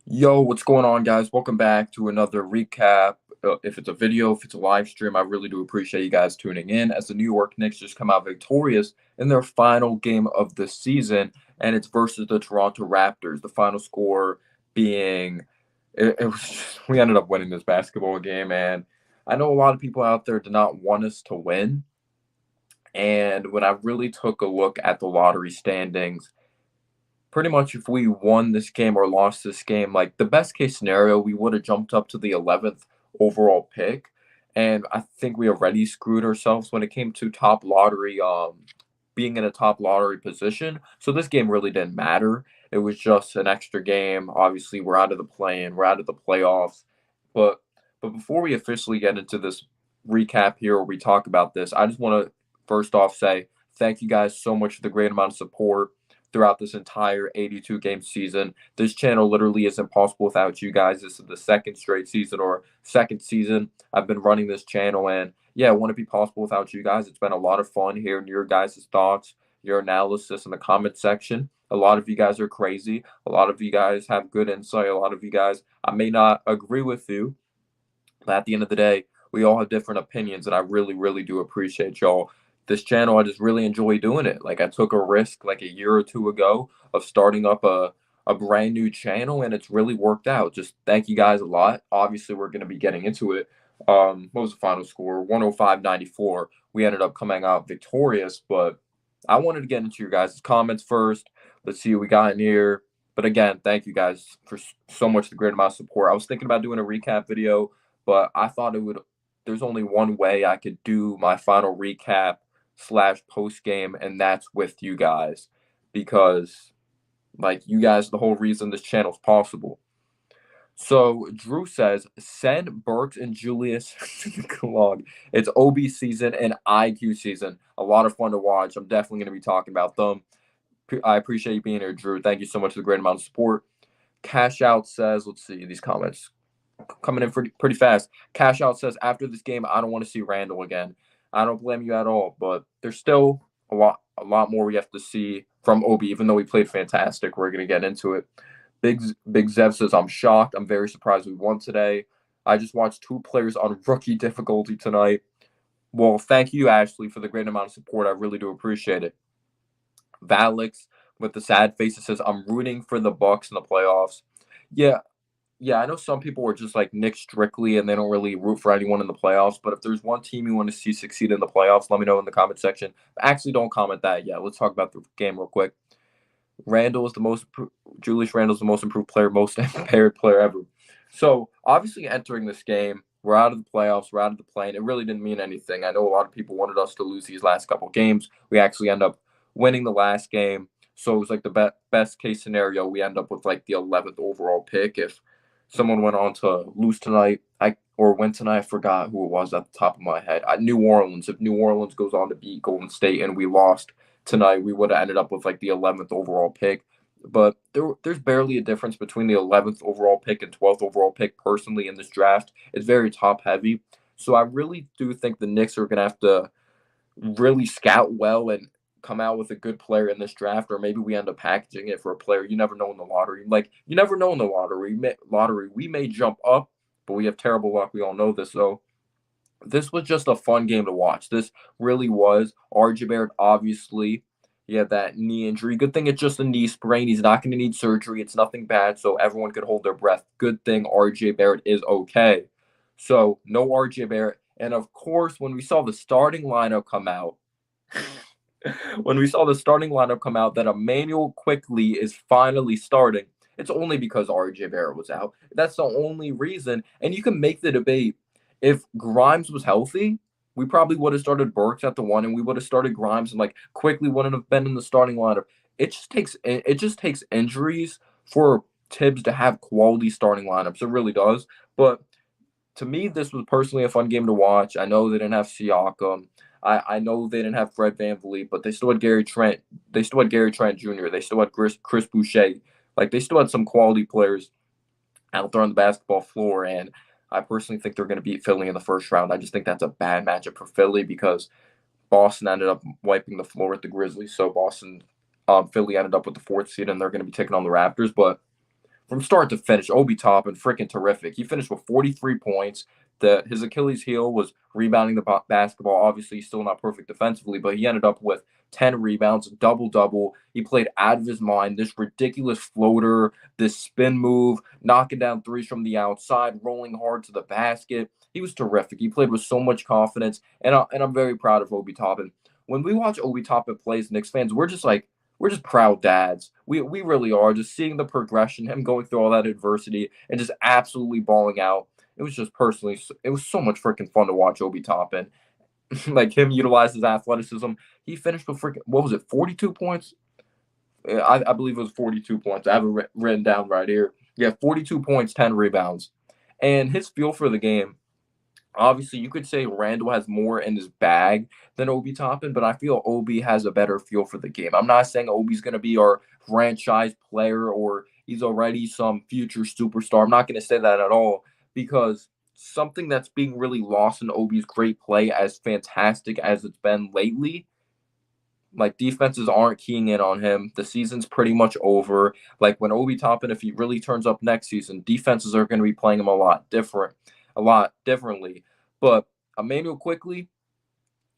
Yo, what's going on, guys? Welcome back to another recap. If it's a video, if it's a live stream, I really do appreciate you guys tuning in as the New York Knicks just come out victorious in their final game of the season, and it's versus the Toronto Raptors. The final score being, it was just, we ended up winning this basketball game, and I know a lot of people out there did not want us to win. And when I really took a look at the lottery standings, pretty much if we won this game or lost this game, like the best case scenario, we would have jumped up to the 11th overall pick. And I think we already screwed ourselves when it came to top lottery, being in a top lottery position. So this game really didn't matter. It was just an extra game. Obviously, we're out of the play-in, we're out of the playoffs. But but before we officially get into this recap here, where we talk about this, I just want to first off say thank you guys so much for the great amount of support throughout this entire 82 game season. This channel literally isn't possible without you guys. This is the second straight season or second season I've been running this channel. And yeah, it wouldn't be possible without you guys. It's been a lot of fun hearing your guys' thoughts, your analysis in the comment section. A lot of you guys are crazy. A lot of you guys have good insight. A lot of you guys, I may not agree with you, but at the end of the day, we all have different opinions, and I really, really do appreciate y'all. This channel, I just really enjoy doing it. Like I took a risk like a year or two ago of starting up a brand new channel, and it's really worked out. Just thank you guys a lot. Obviously, we're gonna be getting into it. What was the final score? 105-94. We ended up coming out victorious, but I wanted to get into your guys' comments first. Let's see what we got in here. But again, thank you guys for so much the great amount of support. I was thinking about doing a recap video, but I thought it would there's only one way I could do my final recap slash post game, and that's with you guys. Because like you guys the whole reason this channel's possible. So Drew says, send Burks and Julius to the gulag. It's OB season and IQ season. A lot of fun to watch. I'm definitely going to be talking about them. I appreciate you being here, Drew. Thank you so much for the great amount of support. Cash Out says, let's see these comments coming in pretty fast. Cash Out says, after this game, I don't want to see Randall again. I don't blame you at all, but there's still a lot more we have to see from Obi, even though he played fantastic. We're going to get into it. Big Zev says, I'm shocked. I'm very surprised we won today. I just watched two players on rookie difficulty tonight. Well, thank you, Ashley, for the great amount of support. I really do appreciate it. Valix with the sad face says, I'm rooting for the Bucks in the playoffs. Yeah, yeah, I know some people are just like Nick Strictly and they don't really root for anyone in the playoffs. But if there's one team you want to see succeed in the playoffs, let me know in the comment section. Actually, don't comment that yet. Let's talk about the game real quick. Randall is the most Julius Randle's the most improved player, most impaired player ever. So obviously entering this game, we're out of the playoffs, we're out of the play-in. It really didn't mean anything. I know a lot of people wanted us to lose these last couple games. We actually end up winning the last game. So it was like the best case scenario. We end up with like the 11th overall pick. If someone went on to lose tonight, or win tonight, I forgot who it was at the top of my head. New Orleans. If New Orleans goes on to beat Golden State and we lost tonight, we would have ended up with like the 11th overall pick. But there's barely a difference between the 11th overall pick and 12th overall pick personally in this draft. It's very top heavy. So I really do think the Knicks are going to have to really scout well and come out with a good player in this draft, or maybe we end up packaging it for a player. You never know in the lottery. Like, you never know in the lottery. We may jump up, but we have terrible luck. We all know this. So this was just a fun game to watch. This really was. RJ Barrett, obviously, he had that knee injury. Good thing it's just a knee sprain. He's not going to need surgery. It's nothing bad, so everyone could hold their breath. Good thing RJ Barrett is okay. So no RJ Barrett. And of course, when we saw the starting lineup come out, that Immanuel Quickley is finally starting, it's only because RJ Barrett was out. That's the only reason. And you can make the debate. If Grimes was healthy, we probably would have started Burks at the one, and we would have started Grimes, and like Quickley wouldn't have been in the starting lineup. It just takes injuries for Tibbs to have quality starting lineups. It really does. But to me, this was personally a fun game to watch. I know they didn't have Siakam. I know they didn't have Fred VanVleet, but they still had Gary Trent. They still had Gary Trent Jr. They still had Chris Boucher. Like, they still had some quality players out there on the basketball floor. And I personally think they're going to beat Philly in the first round. I just think that's a bad matchup for Philly because Boston ended up wiping the floor with the Grizzlies. So Philly ended up with the fourth seed, and they're going to be taking on the Raptors. But from start to finish, Obi Toppin, freaking terrific. He finished with 43 points. His Achilles heel was rebounding the basketball. Obviously, he's still not perfect defensively, but he ended up with 10 rebounds, double-double. He played out of his mind. This ridiculous floater, this spin move, knocking down threes from the outside, rolling hard to the basket. He was terrific. He played with so much confidence, and I'm very proud of Obi Toppin. When we watch Obi Toppin play as Knicks fans, we're just proud dads. We really are. Just seeing the progression, him going through all that adversity and just absolutely balling out. It was just personally, it was so much freaking fun to watch Obi Toppin. Like him utilize his athleticism. He finished with freaking, what was it, 42 points? I believe it was 42 points. I have it written down right here. Yeah, 42 points, 10 rebounds. And his feel for the game, obviously, you could say Randall has more in his bag than Obi Toppin, but I feel Obi has a better feel for the game. I'm not saying Obi's going to be our franchise player or he's already some future superstar. I'm not going to say that at all because something that's being really lost in Obi's great play, as fantastic as it's been lately, like defenses aren't keying in on him. The season's pretty much over. Like when Obi Toppin, if he really turns up next season, defenses are going to be playing him a lot differently. But Immanuel Quickley,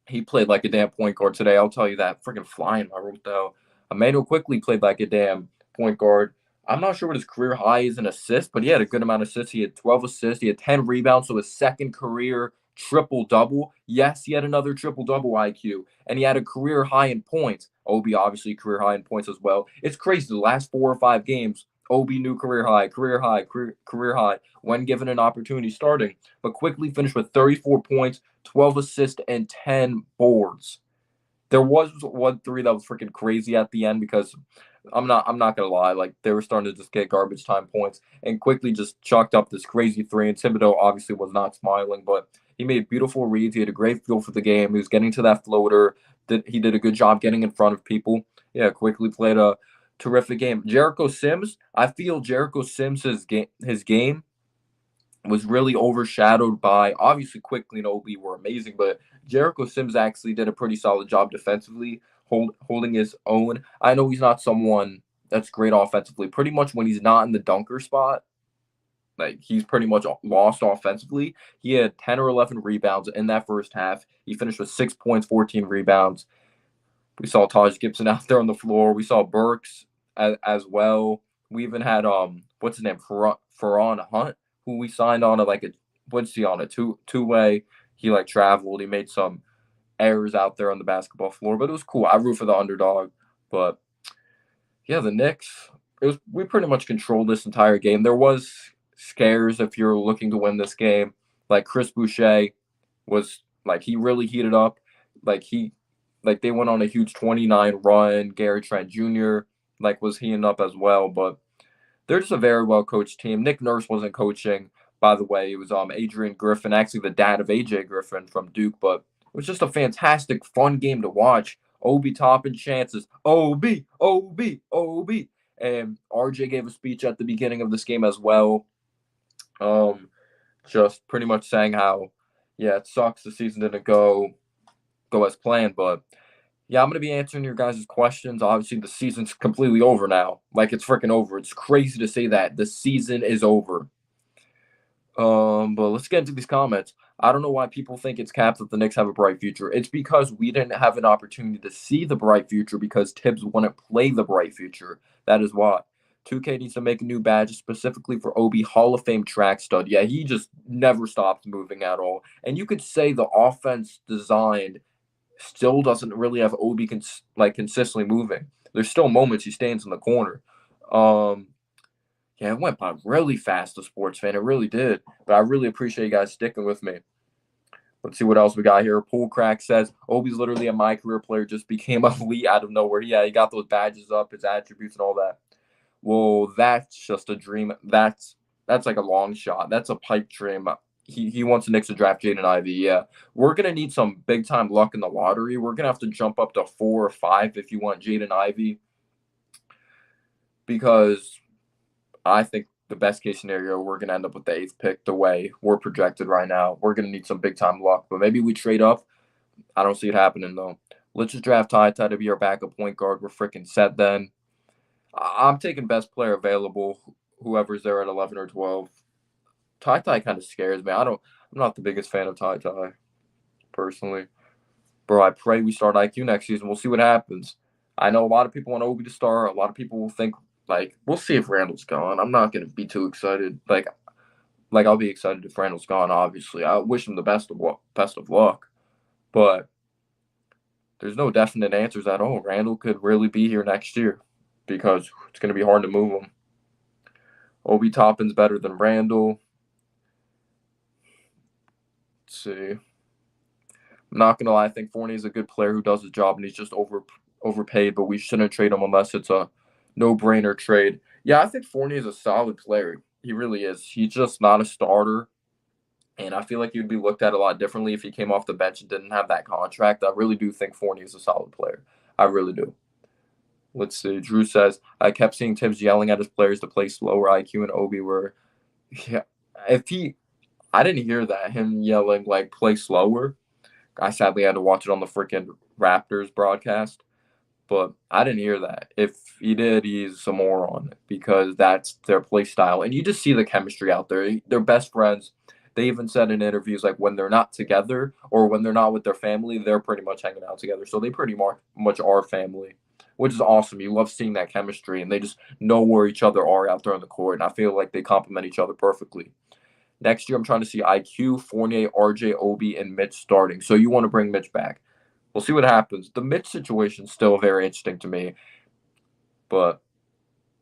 he played like a damn point guard today. I'll tell you that. Freaking flying, I wrote though. Emmanuel Quickley played like a damn point guard. I'm not sure what his career high is in assists, but he had a good amount of assists. He had 12 assists. He had 10 rebounds, so his second career triple double. Yes, he had another triple double IQ, and he had a career high in points. Obi obviously career high in points as well. It's crazy. The last 4 or 5 games, Obi new career high, career high when given an opportunity starting. But Quickley finished with 34 points, 12 assists, and 10 boards. There was 1 3 that was freaking crazy at the end because I'm not gonna lie, like they were starting to just get garbage time points and Quickley just chalked up this crazy three. And Thibodeau obviously was not smiling, but he made beautiful reads. He had a great feel for the game. He was getting to that floater. He did a good job getting in front of people. Yeah, Quickley played a terrific game. Jericho Sims, I feel Jericho Sims his game was really overshadowed by obviously Quickley and Obi were amazing, but Jericho Sims actually did a pretty solid job defensively, holding his own. I know he's not someone that's great offensively. Pretty much when he's not in the dunker spot, like he's pretty much lost offensively. He had 10 or 11 rebounds in that first half. He finished with 6 points, 14 rebounds. We saw Taj Gibson out there on the floor. We saw Burks as well. We even had what's his name, Ferron Hunt, who we signed on what's he on a two-way. He like traveled. He made some errors out there on the basketball floor, but it was cool. I root for the underdog, but yeah, the Knicks. We pretty much controlled this entire game. There was scares if you're looking to win this game. Like Chris Boucher was like he really heated up. Like they went on a huge 29 run. Gary Trent Jr. Was heating up as well, but they're just a very well coached team. Nick Nurse wasn't coaching, by the way. It was Adrian Griffin, actually the dad of AJ Griffin from Duke, but it was just a fantastic, fun game to watch. Obi Toppin chances, OB, OB, OB. And RJ gave a speech at the beginning of this game as well. Just pretty much saying how, yeah, it sucks the season didn't go as planned, but yeah, I'm going to be answering your guys' questions. Obviously, the season's completely over now. Like, it's freaking over. It's crazy to say that. The season is over. But let's get into these comments. I don't know why people think it's capped that the Knicks have a bright future. It's because we didn't have an opportunity to see the bright future because Tibbs wouldn't play the bright future. That is why. 2K needs to make a new badge specifically for Obi, Hall of Fame track stud. Yeah, he just never stops moving at all. And you could say the offense designed still doesn't really have Obi consistently moving. There's still moments he stands in the corner. Yeah, it went by really fast, the sports fan. It really did. But I really appreciate you guys sticking with me. Let's see what else we got here. Pool Crack says, Obi's literally a my career player, just became elite out of nowhere. Yeah, he got those badges up, his attributes and all that. Well, that's just a dream. That's like a long shot. That's a pipe dream. He wants the Knicks to draft Jaden Ivey. Yeah, we're gonna need some big time luck in the lottery. We're gonna have to jump up to 4 or 5 if you want Jaden Ivey, because I think the best case scenario we're gonna end up with the 8th pick. The way we're projected right now, we're gonna need some big time luck. But maybe we trade up. I don't see it happening though. Let's just draft Ty to be our backup point guard. We're freaking set then. I'm taking best player available. whoever's there at 11 or 12. Ty kind of scares me. I'm not the biggest fan of Ty personally. Bro, I pray we start IQ next season. We'll see what happens. I know a lot of people want Obi to start. A lot of people will think like we'll see if Randall's gone. I'm not gonna be too excited. Like I'll be excited if Randall's gone. Obviously, I wish him the best of luck. But there's no definite answers at all. Randall could really be here next year because it's gonna be hard to move him. Obi Toppin's better than Randall. Let's see. I'm not gonna lie. I think Fournier's a good player who does his job, and he's just overpaid. But we shouldn't trade him unless it's a no-brainer trade. Yeah, I think Fournier's a solid player. He really is. He's just not a starter, and I feel like he'd be looked at a lot differently if he came off the bench and didn't have that contract. I really do think Fournier's a solid player. I really do. Let's see. Drew says I kept seeing Tibbs yelling at his players to play slower. IQ and Obi were, yeah. I didn't hear that him yelling like play slower. I sadly had to watch it on the freaking Raptors broadcast, but I didn't hear that. If he did, he's a moron because that's their play style. And you just see the chemistry out there. They're best friends. They even said in interviews like when they're not together or when they're not with their family, they're pretty much hanging out together. So they pretty much are family, which is awesome. You love seeing that chemistry, and they just know where each other are out there on the court. And I feel like they complement each other perfectly. Next year, I'm trying to see IQ, Fournier, RJ, Obi, and Mitch starting. So you want to bring Mitch back. We'll see what happens. The Mitch situation is still very interesting to me, but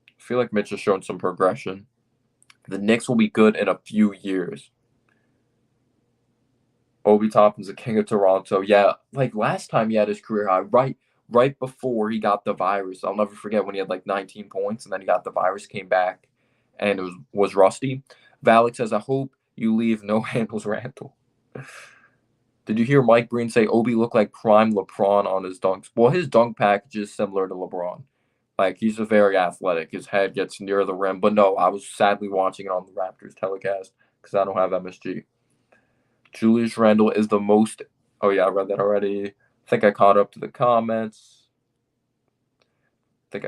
I feel like Mitch has shown some progression. The Knicks will be good in a few years. Obi Toppin's the king of Toronto. Yeah, like last time he had his career high, right before he got the virus. I'll never forget when he had like 19 points and then he got the virus, came back, and it was rusty. Valak says, I hope you leave no handles Randall. Did you hear Mike Breen say Obi looked like prime LeBron on his dunks? Well, his dunk package is similar to LeBron. Like, he's a very athletic. His head gets near the rim. But no, I was sadly watching it on the Raptors telecast because I don't have MSG. Julius Randle is the most. Oh, yeah, I read that already. I think I caught up to the comments. But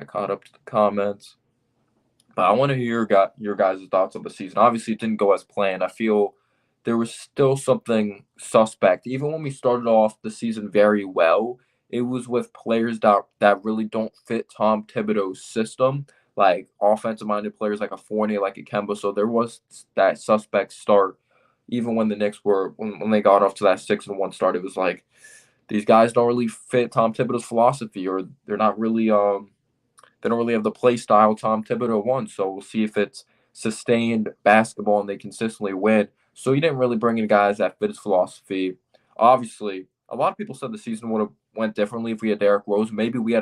I want to hear your guys' thoughts on the season. Obviously, it didn't go as planned. I feel there was still something suspect. Even when we started off the season very well, it was with players that really don't fit Tom Thibodeau's system, like offensive-minded players like a Fournier, like a Kemba. So there was that suspect start. Even when the Knicks were when they got off to that 6-1 start, it was like these guys don't really fit Tom Thibodeau's philosophy, or they're not really they don't really have the play style Tom Thibodeau wants. So we'll see if it's sustained basketball and they consistently win. So he didn't really bring in guys that fit his philosophy. Obviously, a lot of people said the season would have went differently if we had Derrick Rose. Maybe we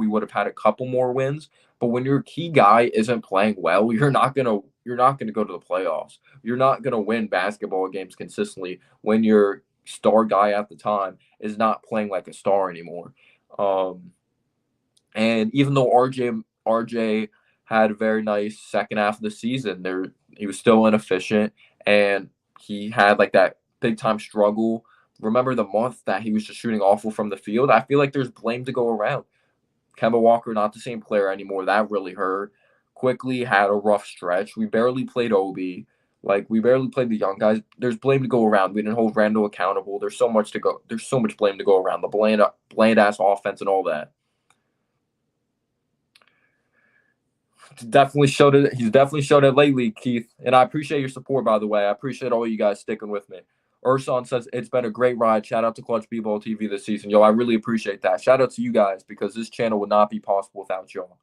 would have had a couple more wins. But when your key guy isn't playing well, you're not gonna go to the playoffs. You're not gonna win basketball games consistently when your star guy at the time is not playing like a star anymore. And even though RJ had a very nice second half of the season, he was still inefficient and he had like that big time struggle. Remember the month that he was just shooting awful from the field? I feel like there's blame to go around. Kemba Walker, not the same player anymore. That really hurt. Quickley had a rough stretch. We barely played Obi. Like we barely played the young guys. There's blame to go around. We didn't hold Randall accountable. There's so much to go. There's so much blame to go around. The bland ass offense and all that. Definitely showed it. He's definitely showed it lately, Keith. And I appreciate your support, by the way. I appreciate all you guys sticking with me. Urson says it's been a great ride. Shout out to Clutch B-Ball TV this season. Yo, I really appreciate that. Shout out to you guys because this channel would not be possible without y'all.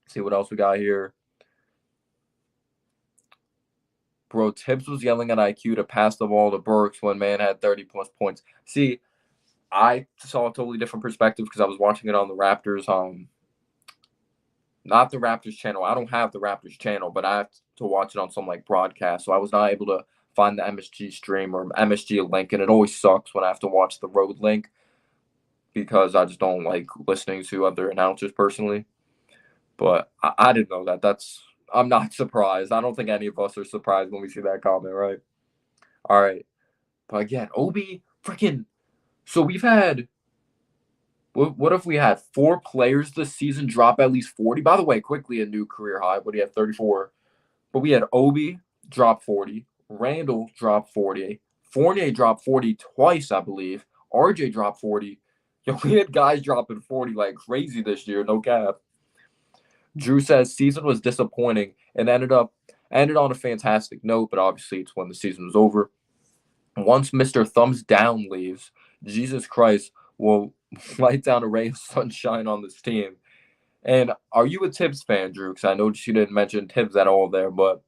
See what else we got here. Bro, Tibbs was yelling at IQ to pass the ball to Burks when man had 30-plus points. See, I saw a totally different perspective because I was watching it on the Raptors not the Raptors channel. I don't have the Raptors channel, but I have to watch it on some like broadcast. So I was not able to find the MSG stream or MSG link, and it always sucks when I have to watch the road link because I just don't like listening to other announcers personally. But I didn't know that. I'm not surprised. I don't think any of us are surprised when we see that comment, right? All right. But again, Obi freaking. So we've had What if we had 4 players this season drop at least 40? By the way, Quickley a new career high. What do you have? 34. But we had Obi drop 40, Randall drop 40, Fournier dropped 40 twice, I believe. RJ dropped 40. Yo, we had guys dropping 40 like crazy this year, no cap. Drew says season was disappointing and ended on a fantastic note, but obviously it's when the season was over. Once Mr. Thumbs Down leaves, Jesus Christ will light down a ray of sunshine on this team. And are you a Tibbs fan, Drew? Because I noticed you didn't mention Tibbs at all there, but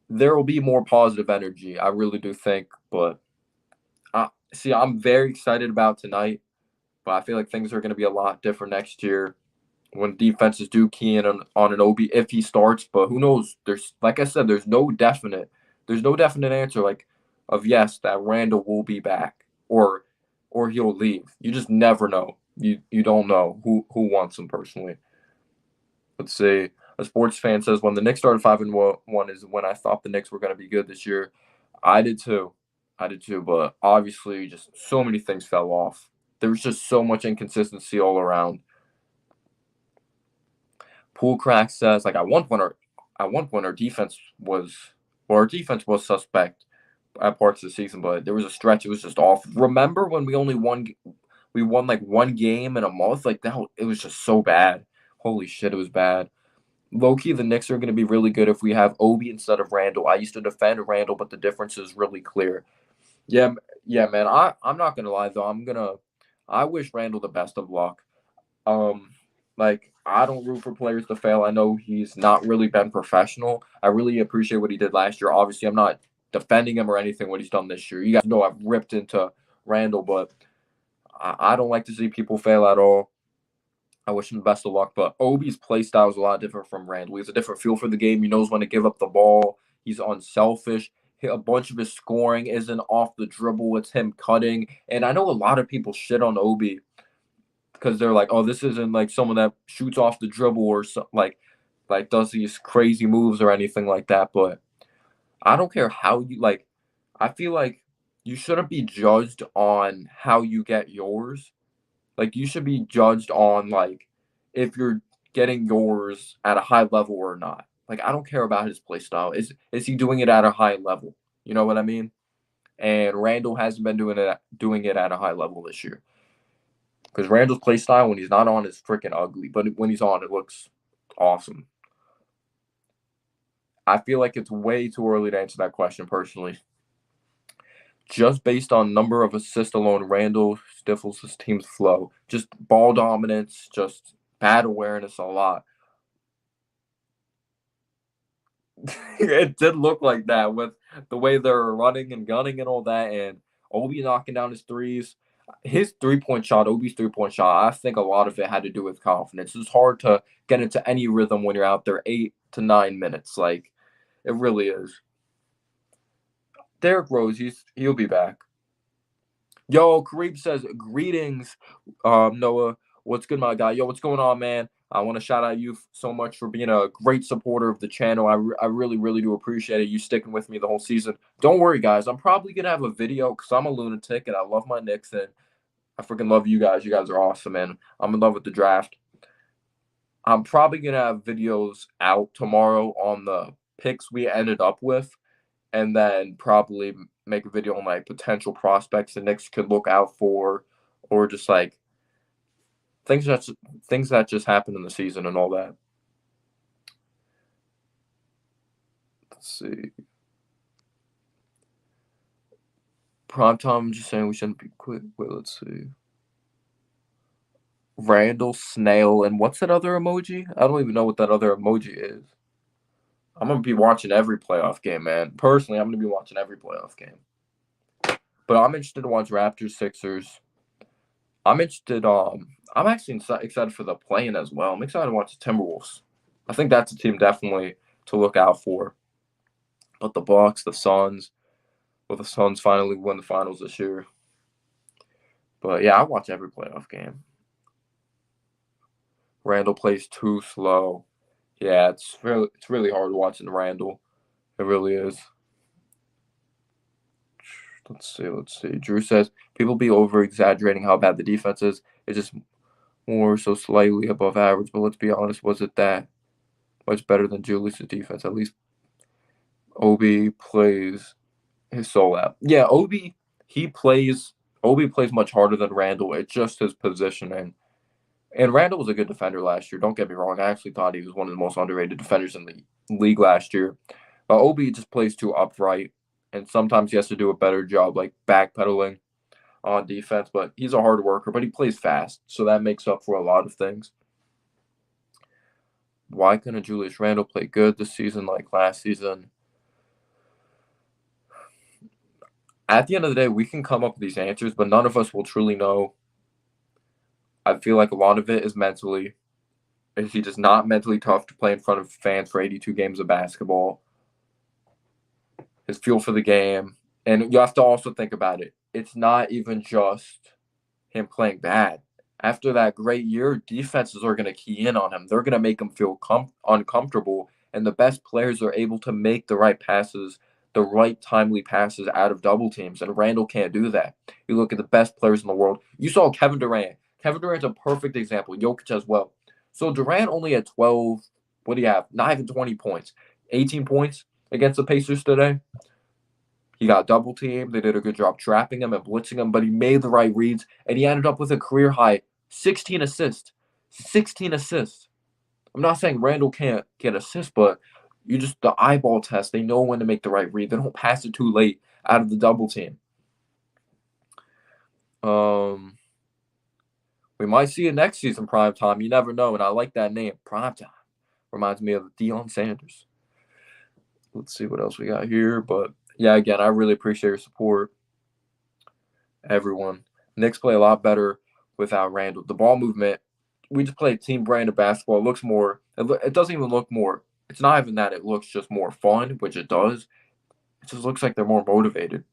there will be more positive energy. I really do think. But I'm very excited about tonight, but I feel like things are going to be a lot different next year when defenses do key in on an Obi if he starts. But who knows? There's, like I said, there's no definite answer like of yes that Randall will be back or he'll leave. You just never know. You don't know who wants him personally. Let's see. A sports fan says when the Knicks started 5-1 is when I thought the Knicks were going to be good this year. I did too. But obviously, just so many things fell off. There was just so much inconsistency all around. Pool Crack says like at one point our defense was suspect at parts of the season, but there was a stretch it was just off. Remember when we won like one game in a month? Like that, it was just so bad. Holy shit, it was bad. Low-key, the Knicks are going to be really good if we have Obi instead of Randall. I used to defend Randall, but the difference is really clear. Yeah, man. I'm not going to lie, though. I wish Randall the best of luck. Like, I don't root for players to fail. I know he's not really been professional. I really appreciate what he did last year. Obviously, I'm not defending him or anything, what he's done this year. You guys know I've ripped into Randall, but I don't like to see people fail at all. I wish him the best of luck, but Obi's play style is a lot different from Randall. He has a different feel for the game. He knows when to give up the ball. He's unselfish. A bunch of his scoring isn't off the dribble. It's him cutting. And I know a lot of people shit on Obi because they're like, oh, this isn't like someone that shoots off the dribble or like does these crazy moves or anything like that. But I don't care how you like. I feel like you shouldn't be judged on how you get yours. Like you should be judged on like if you're getting yours at a high level or not. Like I don't care about his play style. Is he doing it at a high level? You know what I mean? And Randall hasn't been doing it at a high level this year. Because Randall's play style when he's not on is freaking ugly, but when he's on, it looks awesome. I feel like it's way too early to answer that question personally. Just based on number of assists alone, Randall stifles his team's flow. Just ball dominance, just bad awareness a lot. It did look like that with the way they're running and gunning and all that, and Obi knocking down his threes. His 3-point shot, Obi's 3-point shot, I think a lot of it had to do with confidence. It's hard to get into any rhythm when you're out there 8 to 9 minutes. Like, it really is. Derrick Rose, he'll be back. Yo, Kareem says, greetings, Noah. What's good, my guy? Yo, what's going on, man? I want to shout out you so much for being a great supporter of the channel. I really, really do appreciate it. You sticking with me the whole season. Don't worry, guys. I'm probably going to have a video because I'm a lunatic and I love my Knicks and I freaking love you guys. You guys are awesome, man. I'm in love with the draft. I'm probably going to have videos out tomorrow on the picks we ended up with and then probably make a video on like potential prospects the Knicks could look out for or just like things that just happened in the season and all that. Let's see. Prime time, just saying we shouldn't be quick. Wait, let's see. Randall, snail, and what's that other emoji? I don't even know what that other emoji is. I'm going to be watching every playoff game, man. Personally, I'm going to be watching every playoff game. But I'm interested to watch Raptors, Sixers. I'm interested. I'm actually excited for the play-in as well. I'm excited to watch the Timberwolves. I think that's a team definitely to look out for. But the Bucks, the Suns, will the Suns finally win the finals this year? But yeah, I watch every playoff game. Randall plays too slow. Yeah, it's really hard watching Randall. It really is. Let's see. Drew says people be over exaggerating how bad the defense is. It's just or so slightly above average. But let's be honest, was it that much better than Julius's defense? At least Obi plays his soul out. Yeah, he plays. Obi plays much harder than Randall. It's just his positioning. And Randall was a good defender last year. Don't get me wrong. I actually thought he was one of the most underrated defenders in the league last year. But Obi just plays too upright, and sometimes he has to do a better job, like backpedaling on defense. But he's a hard worker, but he plays fast, so that makes up for a lot of things. Why couldn't Julius Randle play good this season like last season? At the end of the day, we can come up with these answers, but none of us will truly know. I feel like a lot of it is mentally. Is he just not mentally tough to play in front of fans for 82 games of basketball? His feel for the game. And you have to also think about it. It's not even just him playing bad. After that great year, defenses are going to key in on him. They're going to make him feel uncomfortable. And the best players are able to make the right passes, the right timely passes out of double teams. And Randall can't do that. You look at the best players in the world. You saw Kevin Durant. Kevin Durant's a perfect example. Jokic as well. So Durant only had 12, what do you have? Not even 20 points. 18 points against the Pacers today. He got double teamed. They did a good job trapping him and blitzing him, but he made the right reads, and he ended up with a career high 16 assists. 16 assists. I'm not saying Randall can't get assists, but you just, the eyeball test, they know when to make the right read. They don't pass it too late out of the double team. We might see it next season, prime time. You never know, and I like that name, prime time. Reminds me of Deion Sanders. Let's see what else we got here, but yeah, again, I really appreciate your support, everyone. Knicks play a lot better without Randall. The ball movement, we just play team brand of basketball. It looks more, it doesn't even look more, it's not even that it looks just more fun, which it does. It just looks like they're more motivated.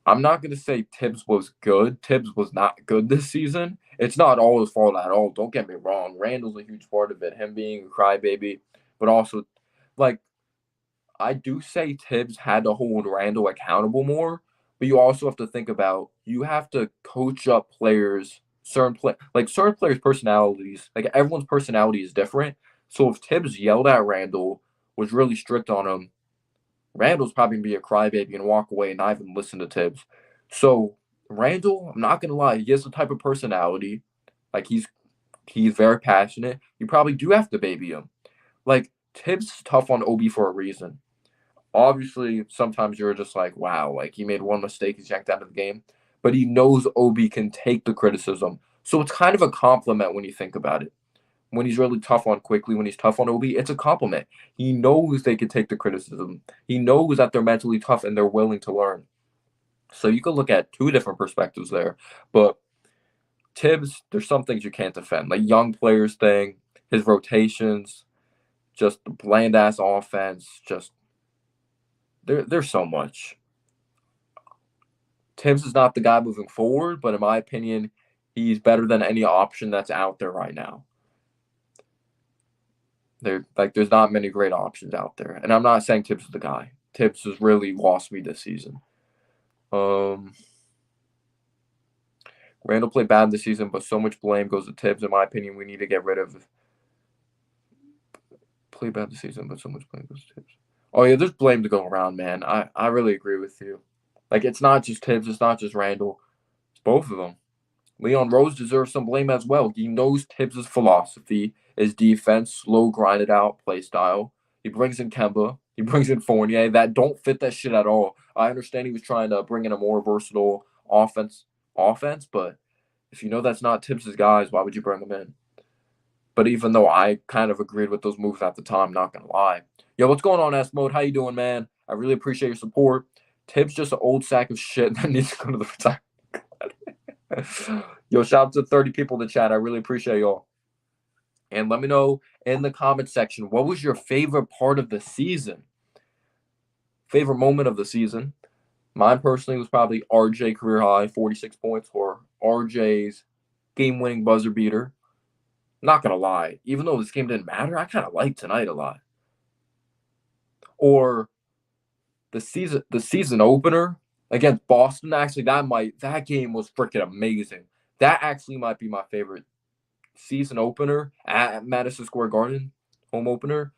I'm not going to say Tibbs was good. Tibbs was not good this season. It's not all his fault at all. Don't get me wrong. Randall's a huge part of it, him being a crybaby. But also, like, I do say Tibbs had to hold Randall accountable more. But you also have to think about, you have to coach up players, certain players' personalities. Like, everyone's personality is different. So if Tibbs yelled at Randall, was really strict on him, Randall's probably gonna be a crybaby and walk away and not even listen to Tibbs. So Randall, I'm not gonna lie, he has the type of personality. Like he's very passionate. You probably do have to baby him. Like Tibbs is tough on Obi for a reason. Obviously, sometimes you're just like, wow, like he made one mistake, he's yanked out of the game. But he knows Obi can take the criticism. So it's kind of a compliment when you think about it. When he's really tough on Quickley, when he's tough on Obi, it's a compliment. He knows they can take the criticism. He knows that they're mentally tough and they're willing to learn. So you can look at two different perspectives there. But Tibbs, there's some things you can't defend. Like young players thing, his rotations, just the bland ass offense, just there's so much. Tibbs is not the guy moving forward, but in my opinion, he's better than any option that's out there right now. There's not many great options out there, and I'm not saying Tibbs is the guy. Tibbs has really lost me this season. Randall played bad this season, but so much blame goes to Tibbs. In my opinion, we need to get rid of. Play bad this season, but so much blame goes to Tibbs. Oh yeah, there's blame to go around, man. I really agree with you. Like it's not just Tibbs, it's not just Randall, it's both of them. Leon Rose deserves some blame as well. He knows Tibbs' philosophy, his defense, slow, grinded out play style. He brings in Kemba. He brings in Fournier that don't fit that shit at all. I understand he was trying to bring in a more versatile offense, but if you know that's not Tibbs' guys, why would you bring him in? But even though I kind of agreed with those moves at the time, not gonna lie. Yo, what's going on, S Mode? How you doing, man? I really appreciate your support. Tibbs just an old sack of shit that needs to go to the retirement. Yo, shout out to 30 people in the chat. I really appreciate y'all. And let me know in the comment section, what was your favorite part of the season? Favorite moment of the season? Mine personally was probably RJ career high, 46 points, or RJ's game-winning buzzer beater. Not going to lie. Even though this game didn't matter, I kind of liked tonight a lot. Or the season opener against Boston. Actually, that game was freaking amazing. That actually might be my favorite season opener at Madison Square Garden, home opener.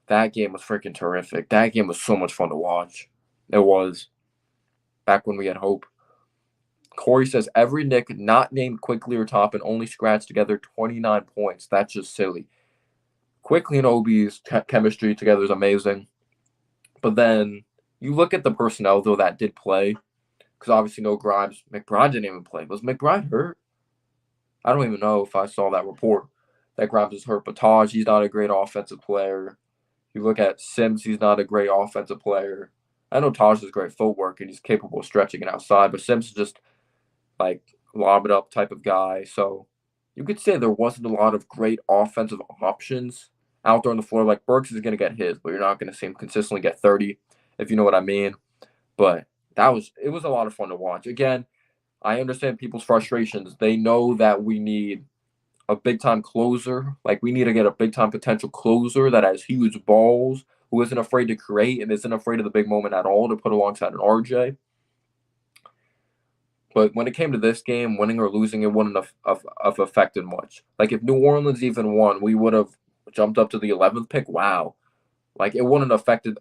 That game was freaking terrific. That game was so much fun to watch. It was back when we had hope. Corey says every Nick not named Quickley or Toppin only scratched together 29 points. That's just silly. Quickley and Obi's chemistry together is amazing. But then you look at the personnel, though, that did play, because obviously no Grimes. McBride didn't even play. Was McBride hurt? I don't even know if I saw that report that Grimes is hurt. But Taj, he's not a great offensive player. You look at Sims, he's not a great offensive player. I know Taj has great footwork and he's capable of stretching it outside, but Sims is just like lob it up type of guy. So you could say there wasn't a lot of great offensive options out there on the floor. Like Burks is going to get his, but you're not going to see him consistently get 30, if you know what I mean. But it was a lot of fun to watch. Again, I understand people's frustrations. They know that we need a big time closer. Like we need to get a big time potential closer that has huge balls, who isn't afraid to create and isn't afraid of the big moment at all to put alongside an RJ. But when it came to this game, winning or losing, it wouldn't have affected much. Like if New Orleans even won, we would have jumped up to the 11th pick. Wow, like it would have affected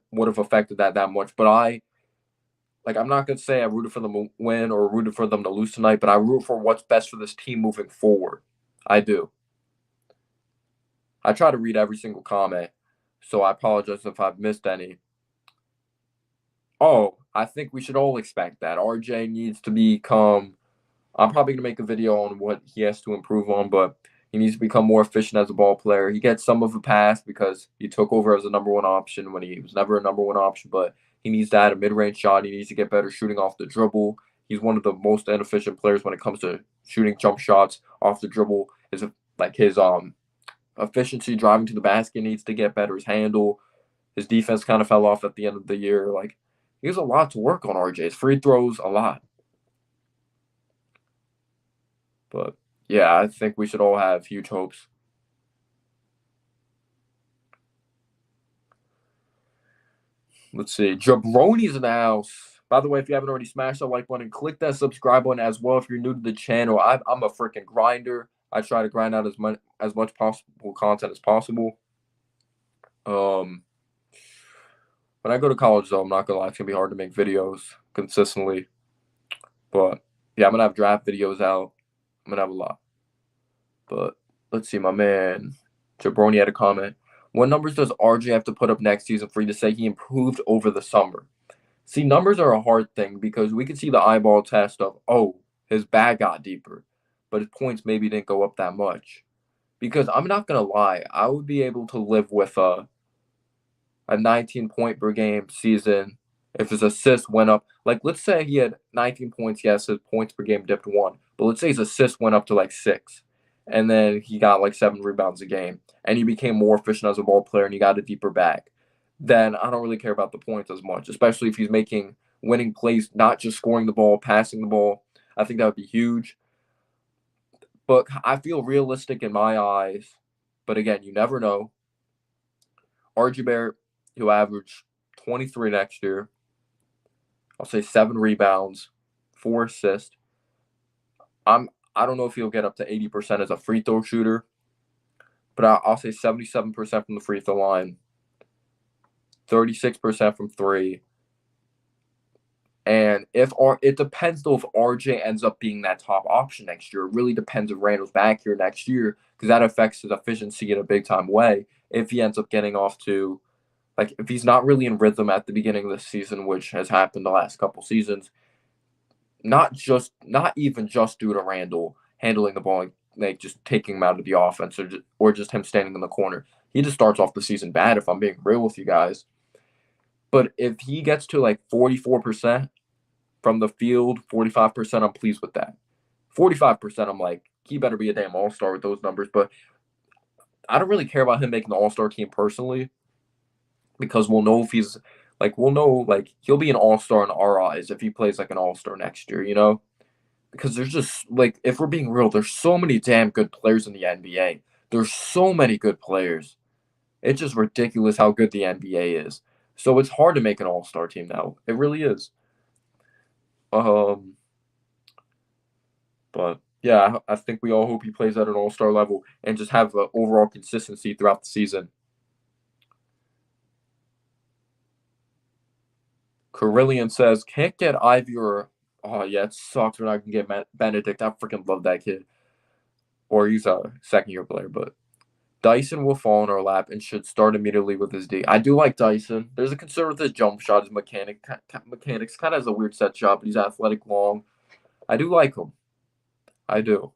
that much. But I'm not gonna say I rooted for them to win or rooted for them to lose tonight, but I root for what's best for this team moving forward. I do. I try to read every single comment, so I apologize if I've missed any. Oh, I think we should all expect that. RJ needs to become. I'm probably going to make a video on what he has to improve on, but he needs to become more efficient as a ball player. He gets some of the pass because he took over as a number one option when he was never a number one option, but he needs to add a mid range shot. He needs to get better shooting off the dribble. He's one of the most inefficient players when it comes to shooting jump shots off the dribble. His efficiency driving to the basket needs to get better. His handle, his defense kind of fell off at the end of the year. Like he has a lot to work on. RJ's free throws a lot, but yeah, I think we should all have huge hopes. Let's see. Jabroni's in the house. By the way, if you haven't already smashed that like button, click that subscribe button as well if you're new to the channel. I'm a freaking grinder. I try to grind out as much possible content as possible. When I go to college, though, I'm not gonna lie, it's gonna be hard to make videos consistently. But yeah, I'm gonna have draft videos out. I'm gonna have a lot. But let's see, my man Jabroni had a comment. What numbers does RJ have to put up next season for you to say he improved over the summer? See, numbers are a hard thing because we can see the eyeball test of, oh, his bag got deeper, but his points maybe didn't go up that much. Because I'm not going to lie, I would be able to live with a 19 point per game season if his assists went up. Like, let's say he had 19 points. Yes, his points per game dipped one. But let's say his assists went up to like 6. And then he got like 7 rebounds a game. And he became more efficient as a ball player and he got a deeper bag. Then I don't really care about the points as much, especially if he's making winning plays, not just scoring the ball, passing the ball. I think that would be huge. But I feel realistic in my eyes. But again, you never know. RJ Barrett, he'll average 23 next year. I'll say 7 rebounds, 4 assists. I don't know if he'll get up to 80% as a free throw shooter, but I'll say 77% from the free throw line, 36% from 3. And it depends though if RJ ends up being that top option next year. It really depends if Randall's back here next year because that affects his efficiency in a big time way. If he ends up getting off to, like, if he's not really in rhythm at the beginning of the season, which has happened the last couple seasons, not even just due to Randall handling the ball, like just taking him out of the offense or just him standing in the corner. He just starts off the season bad, if I'm being real with you guys. But if he gets to like 44% from the field, 45%, I'm pleased with that. 45%, I'm like, he better be a damn all-star with those numbers. But I don't really care about him making the all-star team personally because we'll know if he's like, he'll be an all-star in our eyes if he plays like an all-star next year, you know? Because there's just, like, if we're being real, there's so many damn good players in the NBA. There's so many good players. It's just ridiculous how good the NBA is. So it's hard to make an all-star team now. It really is. Um, but yeah, I think we all hope he plays at an all-star level and just have overall consistency throughout the season. Carillion says, can't get Ivy or. Oh, yeah, it sucks when I can get Benedict. I freaking love that kid. Or he's a second-year player, but Dyson will fall in our lap and should start immediately with his D. I do like Dyson. There's a concern with his jump shot. His mechanics kind of has a weird set shot, but he's athletic, long. I do like him. I do.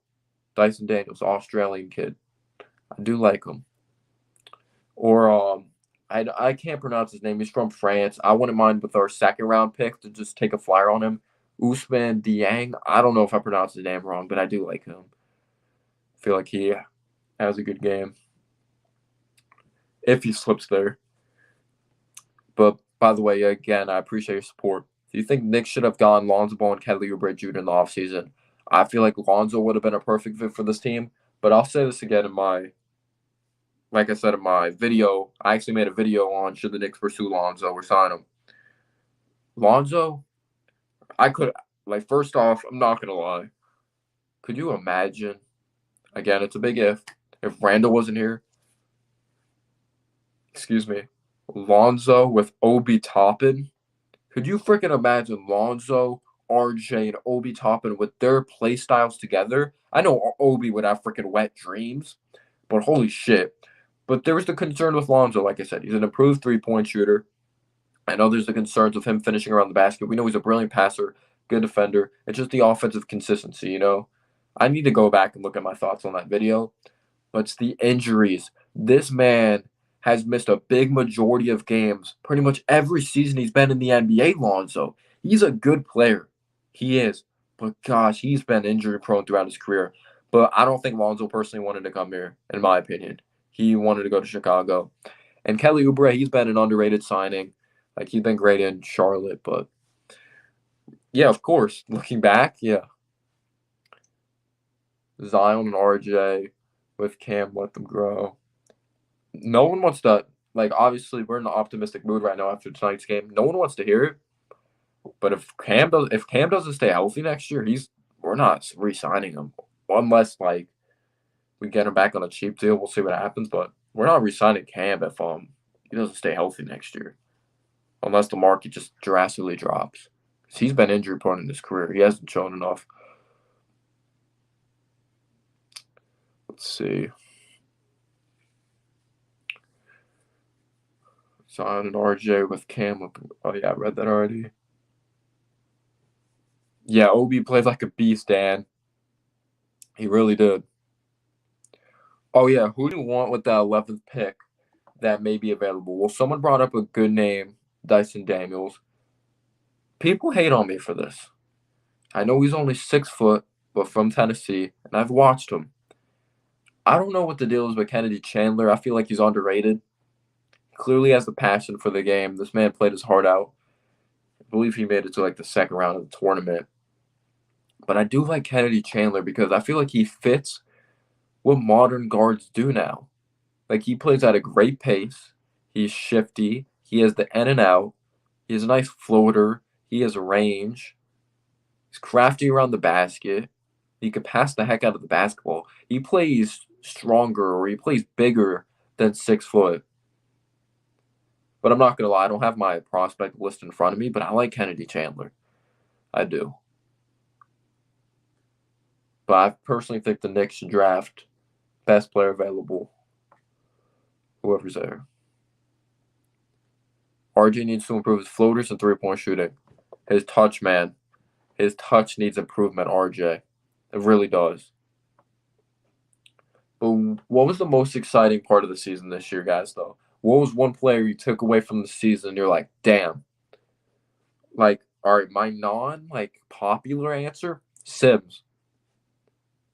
Dyson Daniels, Australian kid. I do like him. Or I can't pronounce his name. He's from France. I wouldn't mind with our second round pick to just take a flyer on him. Usman Dieng. I don't know if I pronounced his name wrong, but I do like him. I feel like he has a good game if he slips there. But by the way, again, I appreciate your support. Do you think Nick should have gone Lonzo Ball and Kelly Oubre Jr. in the offseason? I feel like Lonzo would have been a perfect fit for this team. But I'll say this again like I said in my video, I actually made a video on should the Knicks pursue Lonzo or sign him. Lonzo, I could, first off, I'm not going to lie. Could you imagine, again, it's a big if Randall wasn't here, excuse me, Lonzo with Obi Toppin? Could you freaking imagine Lonzo, RJ, and Obi Toppin with their play styles together? I know Obi would have freaking wet dreams, but holy shit. But there was the concern with Lonzo, like I said. He's an improved three-point shooter. I know there's the concerns of him finishing around the basket. We know he's a brilliant passer, good defender. It's just the offensive consistency, you know? I need to go back and look at my thoughts on that video. But it's the injuries. This man has missed a big majority of games pretty much every season he's been in the NBA, Lonzo. He's a good player. He is. But gosh, he's been injury prone throughout his career. But I don't think Lonzo personally wanted to come here, in my opinion. He wanted to go to Chicago. And Kelly Oubre, he's been an underrated signing. Like, he's been great in Charlotte. But, yeah, of course, looking back, yeah. Zion and RJ with Cam, let them grow. No one wants to, obviously, we're in an optimistic mood right now after tonight's game. No one wants to hear it. But if Cam doesn't stay healthy next year, we're not re-signing him. Unless, we get him back on a cheap deal. We'll see what happens. But we're not re-signing Cam if he doesn't stay healthy next year. Unless the market just drastically drops. Because he's been injury prone in his career. He hasn't shown enough. Let's see. Zion and RJ with Cam. Oh, yeah, I read that already. Yeah, Obi played like a beast, Dan. He really did. Oh, yeah, who do you want with the 11th pick that may be available? Well, someone brought up a good name, Dyson Daniels. People hate on me for this. I know he's only 6 foot, but from Tennessee, and I've watched him. I don't know what the deal is with Kennedy Chandler. I feel like he's underrated. Clearly has the passion for the game. This man played his heart out. I believe he made it to the second round of the tournament. But I do like Kennedy Chandler because I feel like he fits what modern guards do now. He plays at a great pace. He's shifty. He has the in and out. He has a nice floater. He has range. He's crafty around the basket. He can pass the heck out of the basketball. He plays stronger or he plays bigger than 6 foot. But I'm not going to lie. I don't have my prospect list in front of me, but I like Kennedy Chandler. I do. But I personally think the Knicks should draft best player available, whoever's there. RJ needs to improve his floaters and three-point shooting. His touch, man. His touch needs improvement, RJ. It really does. But what was the most exciting part of the season this year, guys, though? What was one player you took away from the season? You're like, damn. All right, my popular answer, Sims.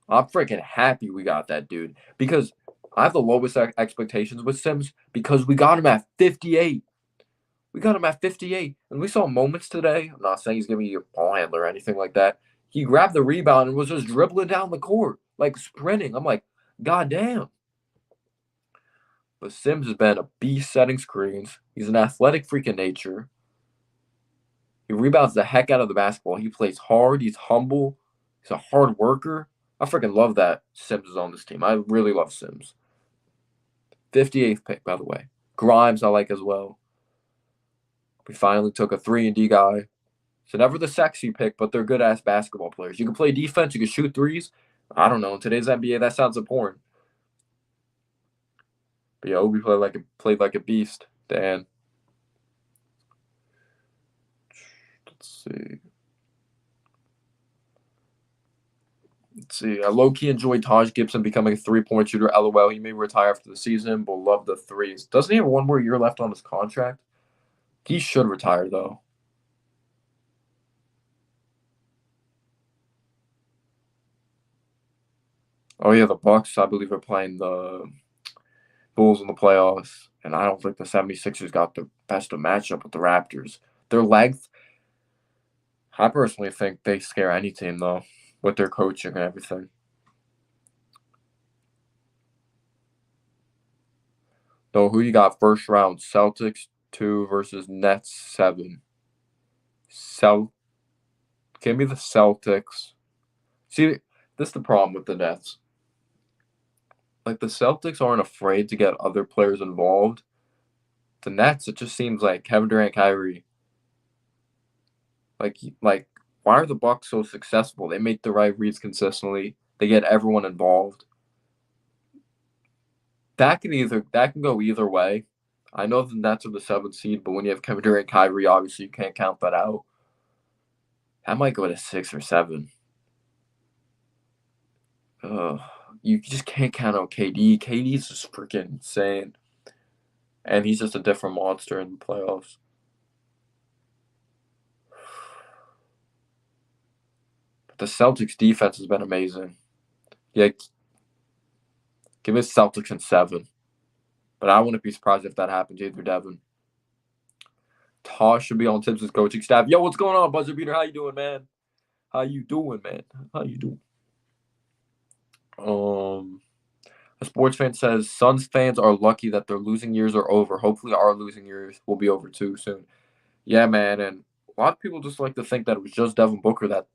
I'm freaking happy we got that dude because I have the lowest expectations with Sims because we got him at 58. We got him at 58. And we saw moments today. I'm not saying he's going to be a ball handler or anything like that. He grabbed the rebound and was just dribbling down the court, sprinting. I'm like, God damn. But Sims has been a beast setting screens. He's an athletic freak in nature. He rebounds the heck out of the basketball. He plays hard. He's humble. He's a hard worker. I freaking love that Sims is on this team. I really love Sims. 58th pick, by the way. Grimes I like as well. We finally took a 3-and-D guy. So never the sexy pick, but they're good-ass basketball players. You can play defense. You can shoot threes. I don't know. In today's NBA, that sounds important. But yeah, Obi played like a beast. Dan. Let's see. I low-key enjoyed Taj Gibson becoming a three-point shooter. LOL. He may retire after the season, but love the threes. Doesn't he have one more year left on his contract? He should retire, though. Oh, yeah, the Bucks, I believe, are playing the Bulls in the playoffs, and I don't think the 76ers got the best of matchup with the Raptors. Their length, I personally think they scare any team, though, with their coaching and everything. So who you got first round? Celtics 2 versus Nets 7. Give me the Celtics. See, this is the problem with the Nets. Like, the Celtics aren't afraid to get other players involved. The Nets, it just seems like Kevin Durant, Kyrie. Like, why are the Bucks so successful? They make the right reads consistently. They get everyone involved. That can go either way. I know the Nets are the 7th seed, but when you have Kevin Durant, Kyrie, obviously you can't count that out. That might go to 6 or 7. You just can't count out KD. KD's just freaking insane. And he's just a different monster in the playoffs. But the Celtics defense has been amazing. Yeah, give me Celtics in 7. But I wouldn't be surprised if that happens either, Devin. Tosh should be on Tibbs' coaching staff. Yo, what's going on, Buzzer Beater? How you doing, man? How you doing? A sports fan says Suns fans are lucky that their losing years are over. Hopefully our losing years will be over too soon. Yeah, man, and a lot of people just like to think that it was just Devin Booker that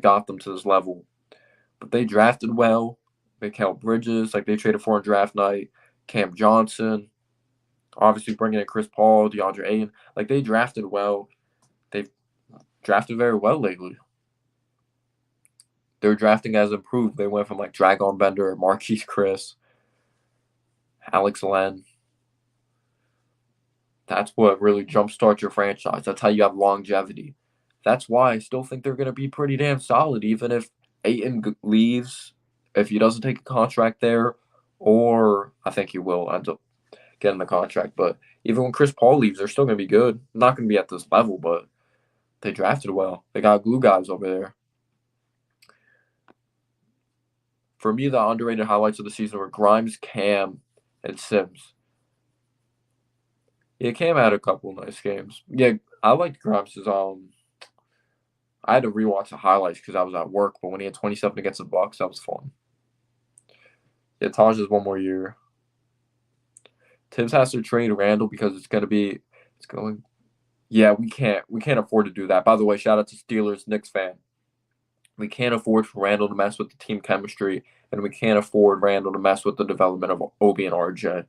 got them to this level. But they drafted well. Mikal Bridges, they traded for on draft night. Cam Johnson, obviously bringing in Chris Paul, DeAndre Ayton. They drafted well. They've drafted very well lately. Their drafting has improved. They went from Dragon Bender, Marquise Chris, Alex Len. That's what really jumpstarts your franchise. That's how you have longevity. That's why I still think they're going to be pretty damn solid, even if Ayton leaves, if he doesn't take a contract there, or I think he will end up getting the contract. But even when Chris Paul leaves, they're still going to be good. Not going to be at this level, but they drafted well. They got glue guys over there. For me, the underrated highlights of the season were Grimes, Cam, and Sims. Yeah, Cam had a couple nice games. Yeah, I liked Grimes'. I had to rewatch the highlights because I was at work, but when he had 27 against the Bucks, that was fun. Yeah, Taj has one more year. Tibbs has to trade Randall because it's going. Yeah, we can't afford to do that. By the way, shout out to Steelers, Knicks fan. We can't afford for Randall to mess with the team chemistry, and we can't afford Randall to mess with the development of Obi and RJ.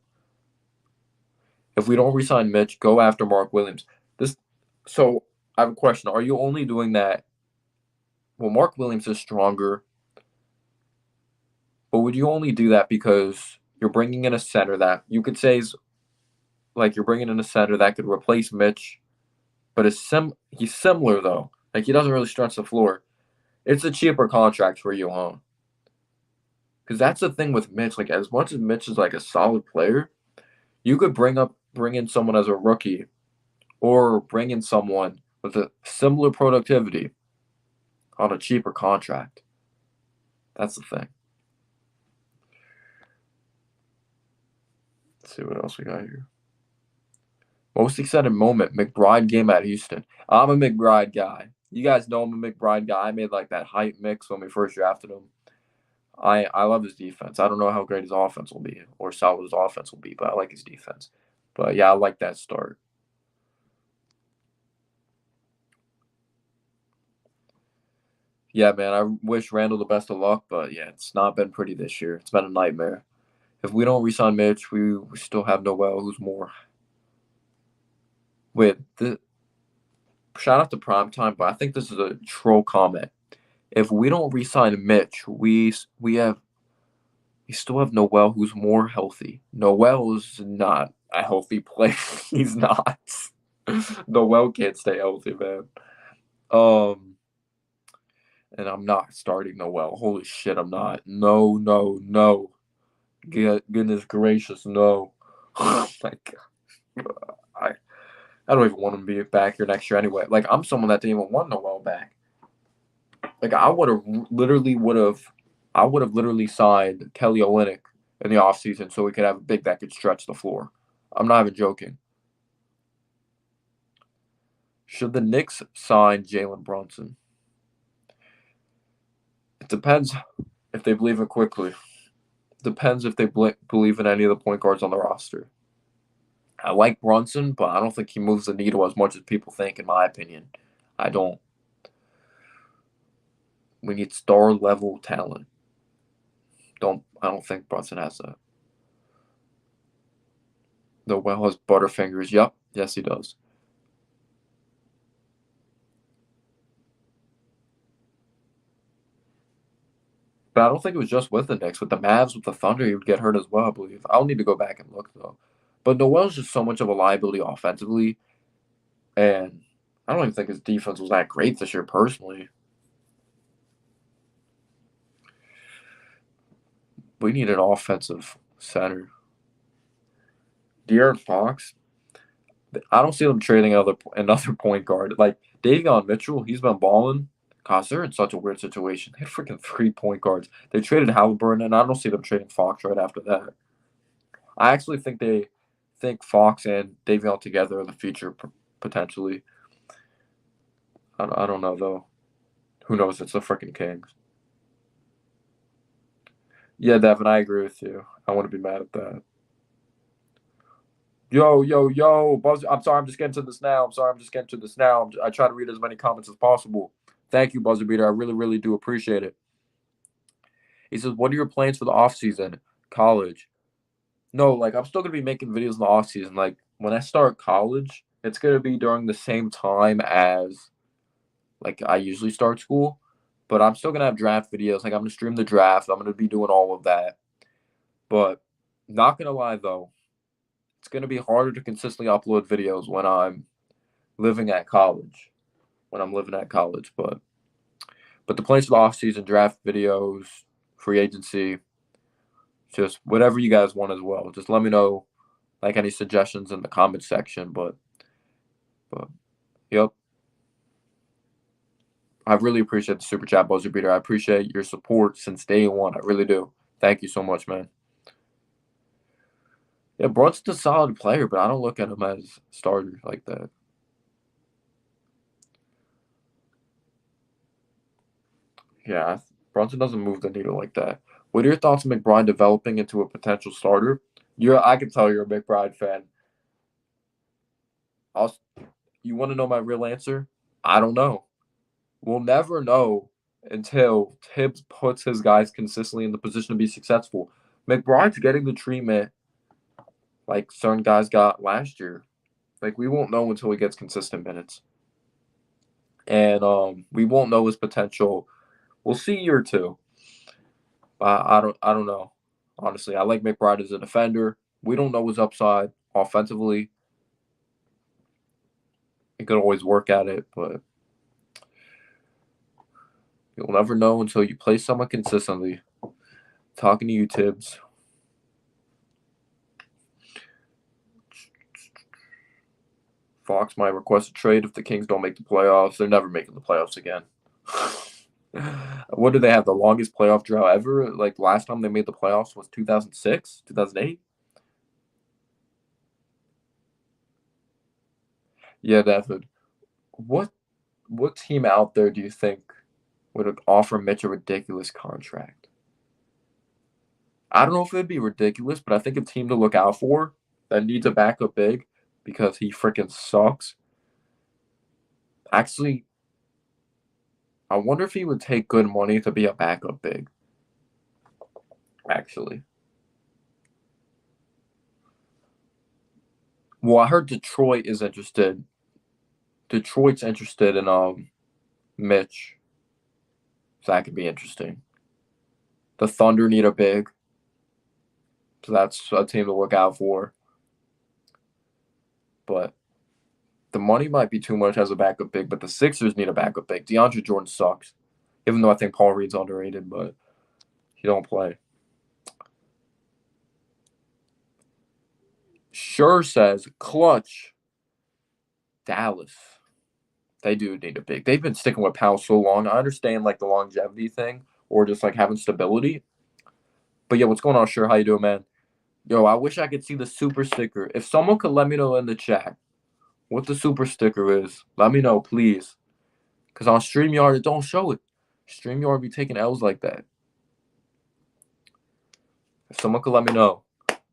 If we don't resign Mitch, go after Mark Williams. So I have a question. Are you only doing that? Well, Mark Williams is stronger, but would you only do that because you're bringing in a center that you could say is you're bringing in a center that could replace Mitch, but he's similar though. He doesn't really stretch the floor. It's a cheaper contract for you, huh? Because that's the thing with Mitch. As much as Mitch is a solid player, you could bring in someone as a rookie, or bring in someone with a similar productivity on a cheaper contract. That's the thing. Let's see what else we got here. Most exciting moment, McBride game at Houston. I'm a McBride guy. You guys know I'm a McBride guy. I made that hype mix when we first drafted him. I love his defense. I don't know how great his offense will be or solid his offense will be, but I like his defense. But yeah, I like that start. Yeah, man, I wish Randall the best of luck, but yeah, it's not been pretty this year. It's been a nightmare. If we don't resign Mitch, we still have Noel, who's more. Wait, shout out to Primetime, but I think this is a troll comment. If we don't resign Mitch, we still have Noel, who's more healthy. Noel is not a healthy player. He's not. Noel can't stay healthy, man. Um, and I'm not starting Noel. Holy shit, I'm not. No, no, no. Goodness gracious, no. Oh my god. I don't even want him to be back here next year anyway. Like I'm someone that didn't even want Noel back. Like I would have literally signed Kelly Olynyk in the offseason so we could have a big that could stretch the floor. I'm not even joking. Should the Knicks sign Jalen Brunson? It depends if they believe in Quickley. Depends if they believe in any of the point guards on the roster. I like Brunson, but I don't think he moves the needle as much as people think, in my opinion. I don't. We need star level talent. I don't think Brunson has that. The well has Butterfingers. Yep. Yes, he does. But I don't think it was just with the Knicks. With the Mavs, with the Thunder, he would get hurt as well, I believe. I'll need to go back and look, though. But Noel's just so much of a liability offensively. And I don't even think his defense was that great this year, personally. We need an offensive center. De'Aaron Fox, I don't see them trading another point guard. Like, Davion Mitchell, he's been balling. Gosh, they're in such a weird situation. They had freaking 3 point guards. They traded Halliburton, and I don't see them trading Fox right after that. I actually think they think Fox and Davion together in the future, potentially. I don't know, though. Who knows? It's the freaking Kings. Yeah, Devin, I agree with you. I want to be mad at that. Yo, yo, yo, Buzz. I'm sorry, I'm just getting to this now. I'm sorry, I'm just getting to this now. I try to read as many comments as possible. Thank you, Buzzer Beater. I really, really do appreciate it. He says, "What are your plans for the off season? College?" No, like I'm still gonna be making videos in the off season. Like when I start college, it's gonna be during the same time as like I usually start school. But I'm still gonna have draft videos. Like I'm gonna stream the draft. I'm gonna be doing all of that. But not gonna lie though, it's gonna be harder to consistently upload videos when I'm living at college. When I'm living at college, but the plans for the off season, draft videos, free agency, just whatever you guys want as well. Just let me know like any suggestions in the comment section. But yep. I really appreciate the super chat, Buzzer Beater. I appreciate your support since day one. I really do. Thank you so much, man. Yeah, Brunson's a solid player, but I don't look at him as a starter like that. Yeah, Brunson doesn't move the needle like that. What are your thoughts on McBride developing into a potential starter? I can tell you're a McBride fan. I'll, you want to know my real answer? I don't know. We'll never know until Tibbs puts his guys consistently in the position to be successful. McBride's getting the treatment like certain guys got last year. Like we won't know until he gets consistent minutes, and we won't know his potential. We'll see year two. I don't know. Honestly, I like McBride as a defender. We don't know his upside offensively. He could always work at it, but you'll never know until you play someone consistently. Talking to you, Tibbs. Fox might request a trade if the Kings don't make the playoffs. They're never making the playoffs again. What do they have? The longest playoff drought ever? Like last time they made the playoffs was 2006, 2008? Yeah, David. What what team out there do you think would offer Mitch a ridiculous contract? I don't know if it'd be ridiculous, but I think a team to look out for that needs a backup big because he freaking sucks. Actually, I wonder if he would take good money to be a backup big. Actually, well, I heard Detroit is interested. Detroit's interested in Mitch, so that could be interesting. The Thunder need a big, so that's a team to look out for. But the money might be too much as a backup big, but the Sixers need a backup big. DeAndre Jordan sucks, even though I think Paul Reed's underrated, but he don't play. Sure says clutch Dallas. They do need a big. They've been sticking with Powell so long. I understand like the longevity thing or just like having stability. But yeah, what's going on? Sure, how you doing, man? Yo, I wish I could see the super sticker. If someone could let me know in the chat what the super sticker is, let me know, please. Because on StreamYard, it don't show it. StreamYard be taking L's like that. If someone could let me know.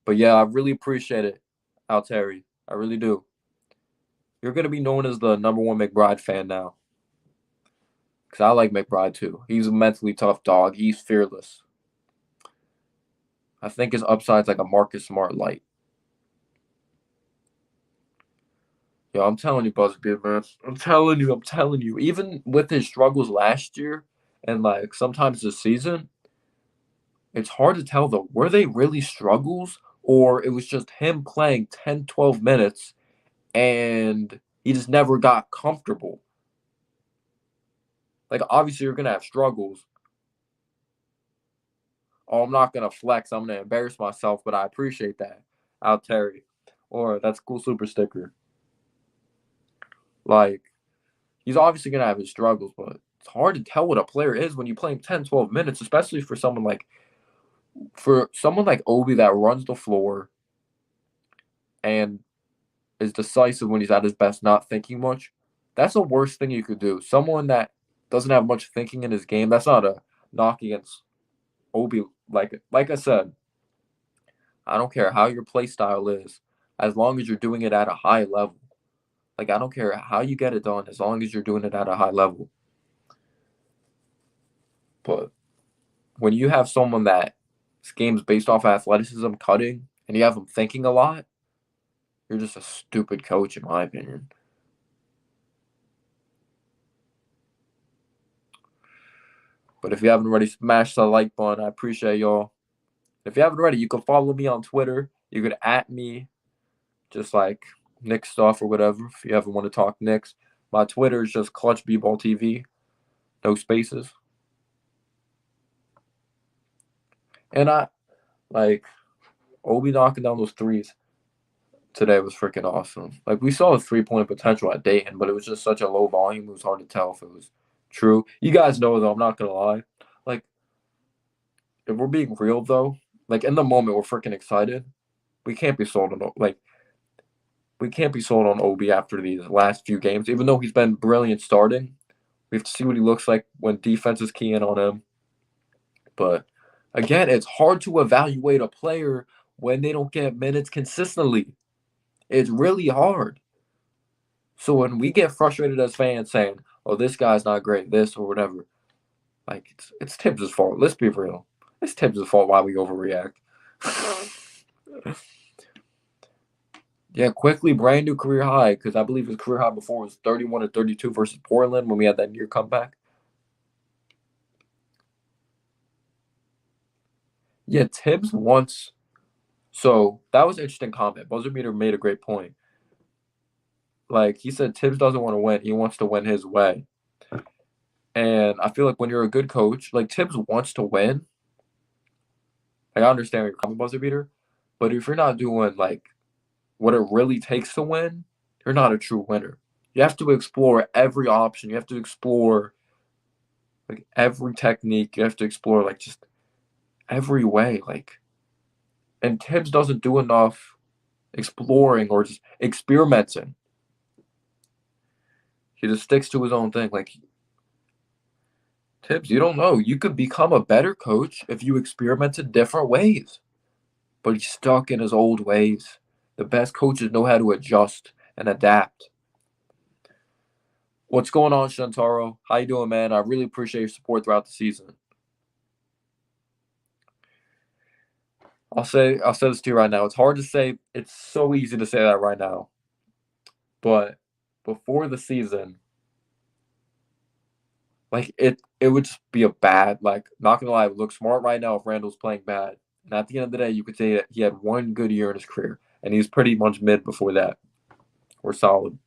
But yeah, I really appreciate it, Alteri. I really do. You're going to be known as the #1 McBride fan now. Because I like McBride too. He's a mentally tough dog. He's fearless. I think his upside's like a Marcus Smart light. Yo, I'm telling you, Buzzbeard, man. I'm telling you. Even with his struggles last year and like sometimes this season, it's hard to tell though. Were they really struggles or it was just him playing 10, 12 minutes and he just never got comfortable? Like, obviously, you're going to have struggles. Oh, I'm not going to flex. I'm going to embarrass myself, but I appreciate that. Out Terry. Or that's a cool super sticker. Like, he's obviously going to have his struggles, but it's hard to tell what a player is when you play him 10, 12 minutes, especially for someone like Obi that runs the floor and is decisive when he's at his best, not thinking much. That's the worst thing you could do. Someone that doesn't have much thinking in his game, that's not a knock against Obi. Like I said, I don't care how your play style is, as long as you're doing it at a high level. Like, I don't care how you get it done, as long as you're doing it at a high level. But when you have someone that this game's based off athleticism, cutting, and you have them thinking a lot, you're just a stupid coach, in my opinion. But if you haven't already, smash the like button. I appreciate y'all. If you haven't already, you can follow me on Twitter. You can @ me, just like Knicks stuff or whatever. If you ever want to talk Knicks, my Twitter is just Clutch B-Ball TV, no spaces. And I like Obi knocking down those threes today was freaking awesome. Like, we saw a 3-point potential at Dayton, but it was just such a low volume. It was hard to tell if it was true. You guys know though. I'm not gonna lie. Like, if we're being real though, like in the moment we're freaking excited. We can't be sold on Obi after these last few games, even though he's been brilliant starting. We have to see what he looks like when defense is keying on him. But again, it's hard to evaluate a player when they don't get minutes consistently. It's really hard. So when we get frustrated as fans saying, "Oh, this guy's not great," this or whatever, like it's Tibbs' fault. Let's be real. It's Tibbs' fault why we overreact. Yeah, Quickley, brand new career high, because I believe his career high before was 31 and 32 versus Portland when we had that near comeback. Yeah, Tibbs wants. So that was an interesting comment. Buzzer Beater made a great point. Like, he said Tibbs doesn't want to win. He wants to win his way. And I feel like when you're a good coach, like Tibbs wants to win. Like, I understand where you're coming, Buzzer Beater. But if you're not doing like what it really takes to win, you're not a true winner. You have to explore every option. You have to explore like every technique. You have to explore like just every way. Like, and Tibbs doesn't do enough exploring or just experimenting. He just sticks to his own thing. Like, Tibbs, you don't know. You could become a better coach if you experimented different ways. But he's stuck in his old ways. The best coaches know how to adjust and adapt. What's going on, Shantaro? How you doing, man? I really appreciate your support throughout the season. I'll say this to you right now. It's hard to say. It's so easy to say that right now. But before the season, like it would just be a bad, like, not gonna lie, it would look smart right now if Randall's playing bad. And at the end of the day, you could say that he had one good year in his career, and he was pretty much mid before that, or solid.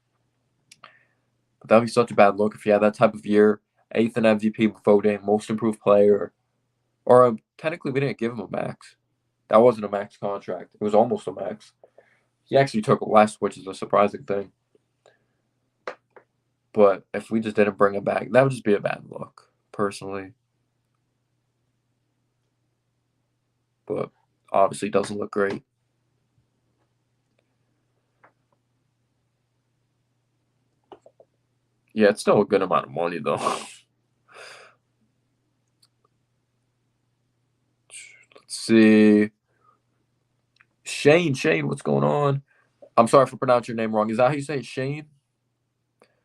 But that'd be such a bad look if he had that type of year, eighth in MVP voting, most improved player, or technically we didn't give him a max. That wasn't a max contract. It was almost a max. He actually took less, which is a surprising thing. But if we just didn't bring him back, that would just be a bad look, personally. But obviously doesn't look great. Yeah, it's still a good amount of money, though. Let's see. Shane, what's going on? I'm sorry for pronouncing your name wrong. Is that how you say it, Shane?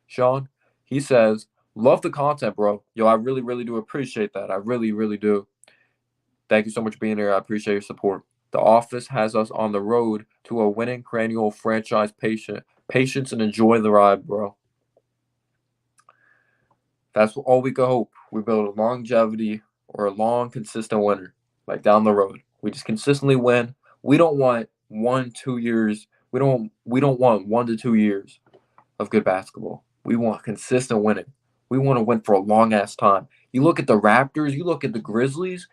Sean? He says, love the content, bro. Yo, I really, really do appreciate that. I really, really do. Thank you so much for being here. I appreciate your support. The office has us on the road to a winning perennial franchise patience and enjoy the ride, bro. That's all we can hope. We build a longevity or a long, consistent winner, like down the road. We just consistently win. We don't want 1, 2 years. We don't want 1 to 2 years of good basketball. We want consistent winning. We want to win for a long ass time. You look at the Raptors, you look at the Grizzlies,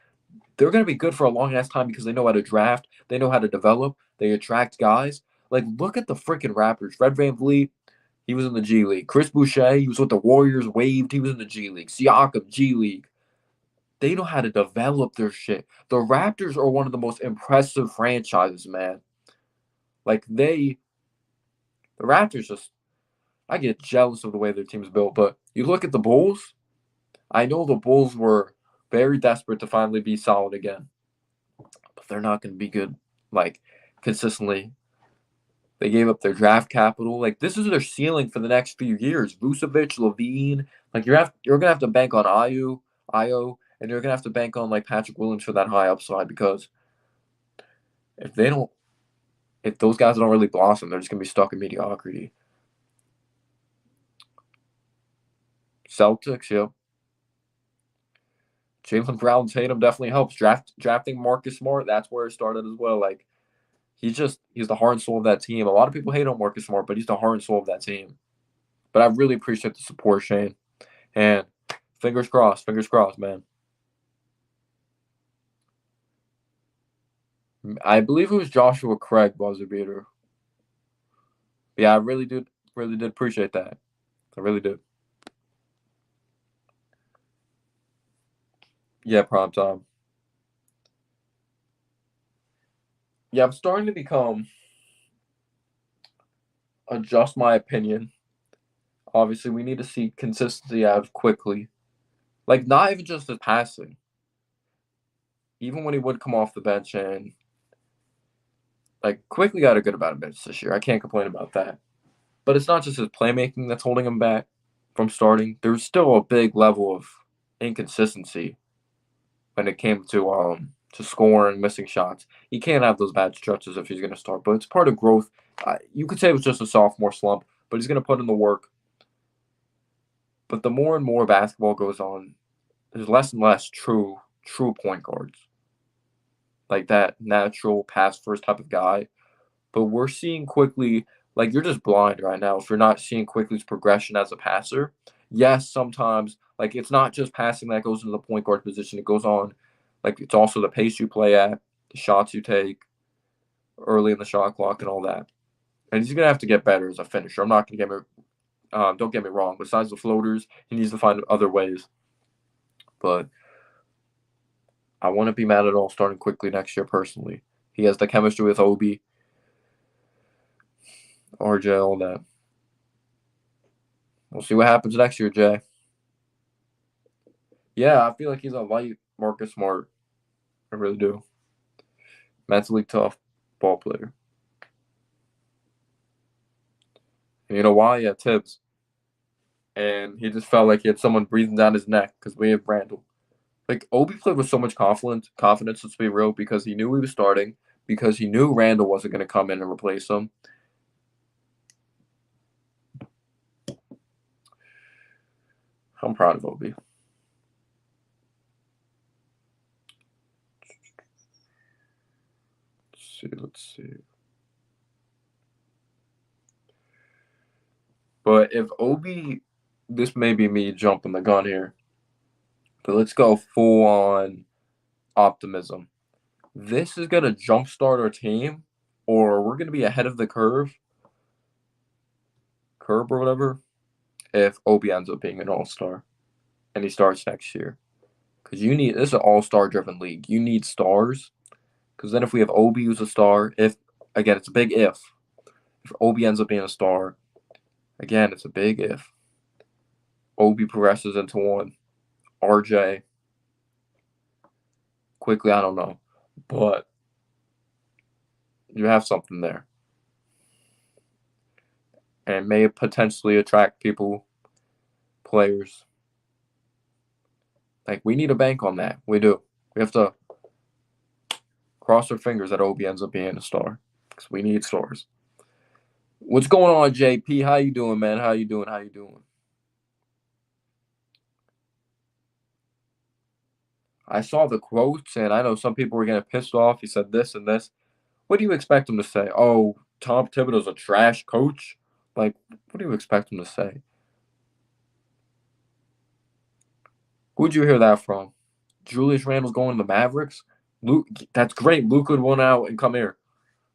they're going to be good for a long ass time because they know how to draft, they know how to develop, they attract guys. Like, look at the freaking Raptors. Fred VanVleet, he was in the G League. Chris Boucher, he was with the Warriors, waved, he was in the G League. Siakam, G League. They know how to develop their shit. The Raptors are one of the most impressive franchises, man. Like, the Raptors just, I get jealous of the way their team's built. But you look at the Bulls, I know the Bulls were very desperate to finally be solid again, but they're not going to be good, like, consistently. They gave up their draft capital. Like, this is their ceiling for the next few years. Vucevic, Levine. Like, you're gonna have to bank on Io, and you're gonna have to bank on like Patrick Williams for that high upside because if they don't, if those guys don't really blossom, they're just gonna be stuck in mediocrity. Celtics, yep. Jalen Brown Tatum definitely helps. Drafting Marcus Smart, that's where it started as well. Like, he's the heart and soul of that team. A lot of people hate on Marcus Smart, but he's the heart and soul of that team. But I really appreciate the support, Shane. And fingers crossed, man. I believe it was Joshua Craig buzzer beater. Yeah, I really did appreciate that. I really did. Yeah, prime time. Yeah, I'm starting to adjust my opinion. Obviously, we need to see consistency out of Quickley. Like, not even just his passing. Even when he would come off the bench and like Quickley got a good amount of minutes this year. I can't complain about that. But it's not just his playmaking that's holding him back from starting. There's still a big level of inconsistency when it came to scoring, missing shots. He can't have those bad stretches if he's going to start. But it's part of growth. You could say it was just a sophomore slump, but he's going to put in the work. But the more and more basketball goes on, there's less and less true point guards, like that natural pass first type of guy. But we're seeing Quickly, like, you're just blind right now if you're not seeing Quickly's progression as a passer. Yes, sometimes, like, it's not just passing that goes into the point guard position. It goes on, like, it's also the pace you play at, the shots you take early in the shot clock, and all that. And he's gonna have to get better as a finisher. I'm not gonna get me, don't get me wrong. Besides the floaters, he needs to find other ways. But I wouldn't be mad at all starting Quickly next year personally. He has the chemistry with Obi, RJ, all that. We'll see what happens next year, Jay. Yeah, I feel like he's a light Marcus Smart. I really do. Mentally tough ball player. And you know why? Yeah, Tibbs. And he just felt like he had someone breathing down his neck because we have Randall. Like Obi played with so much confidence. Let's be real, because he knew he was starting, because he knew Randall wasn't going to come in and replace him. I'm proud of Obi. Let's see. But if Obi, this may be me jumping the gun here, but let's go full on optimism. This is going to jumpstart our team, or we're going to be ahead of the curb or whatever, if Obi ends up being an all-star and he starts next year. Because this is an all-star driven league. You need stars. Because then if we have Obi who's a star, again, it's a big if Obi ends up being a star, again, it's a big if. Obi progresses into one. RJ, Quickley, I don't know. But you have something there. And may potentially attract players. Like, we need a bank on that. We do. We have to cross our fingers that Obi ends up being a star. Because we need stars. What's going on, JP? How you doing, man? How you doing? I saw the quotes, and I know some people were getting pissed off. He said this and this. What do you expect him to say? Oh, Tom Thibodeau's a trash coach? Like, what do you expect him to say? Who'd you hear that from? Julius Randle's going to the Mavericks? Luke, that's great. Luke would win out and come here.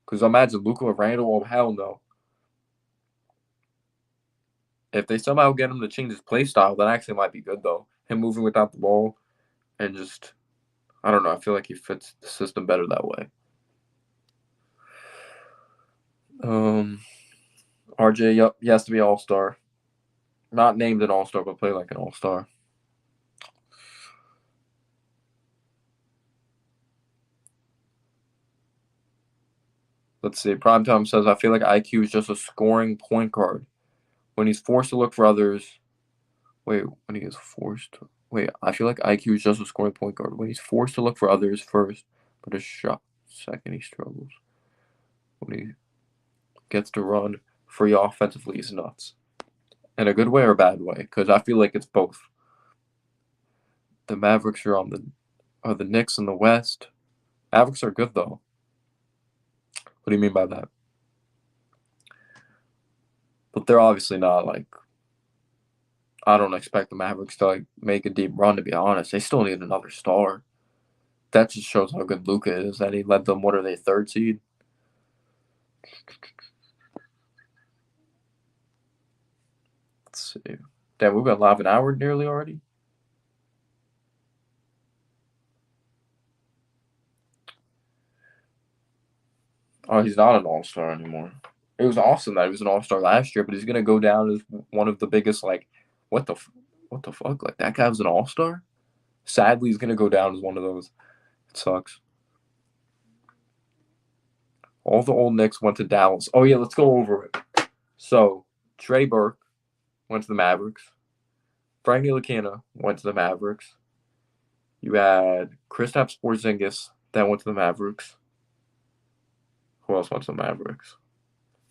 Because imagine Luke and Randle, oh, hell no. If they somehow get him to change his play style, that actually might be good, though. Him moving without the ball and just, I don't know. I feel like he fits the system better that way. RJ, yep, he has to be all-star. Not named an all-star, but play like an all-star. Let's see. Primetime says, I feel like IQ is just a scoring point guard. When he's forced to look for others. Wait, when he is forced to. Wait, I feel like IQ is just a scoring point guard. When he's forced to look for others first, but a shot second, he struggles. When he gets to run free offensively, he's nuts. In a good way or a bad way? Because I feel like it's both. The Mavericks are the Knicks in the West. Mavericks are good though. What do you mean by that? But they're obviously not like. I don't expect the Mavericks to like make a deep run. To be honest, they still need another star. That just shows how good Luka is. That he led them. What are they, third seed? Let's see. Damn, we've been live an hour nearly already. Oh, he's not an all-star anymore. It was awesome that he was an all-star last year, but he's gonna go down as one of the biggest. Like, what the, what the fuck? Like that guy was an all-star. Sadly, he's gonna go down as one of those. It sucks. All the old Knicks went to Dallas. Oh yeah, let's go over it. So Trey Burke went to the Mavericks. Frankie Ntilikina went to the Mavericks. You had Kristaps Porzingis that went to the Mavericks. Who else went to the Mavericks?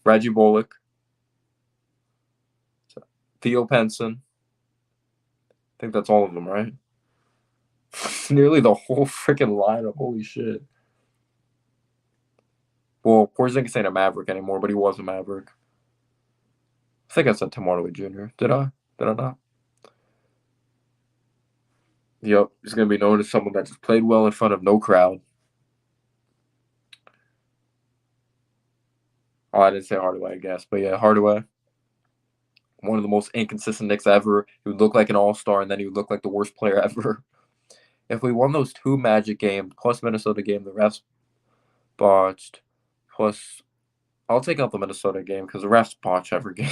Reggie Bullock, Theo Penson. I think that's all of them, right? Nearly the whole freaking lineup. Holy shit. Well, Porzingis ain't a Maverick anymore, but he was a Maverick. I think I said Tim Hardaway Jr. Did I? Did I not? Yep. He's going to be known as someone that just played well in front of no crowd. Oh, I didn't say Hardaway, I guess. But yeah, Hardaway. One of the most inconsistent Knicks ever. He would look like an all-star, and then he would look like the worst player ever. If we won those two Magic games, plus Minnesota game, the refs botched, plus I'll take out the Minnesota game because the refs botch every game.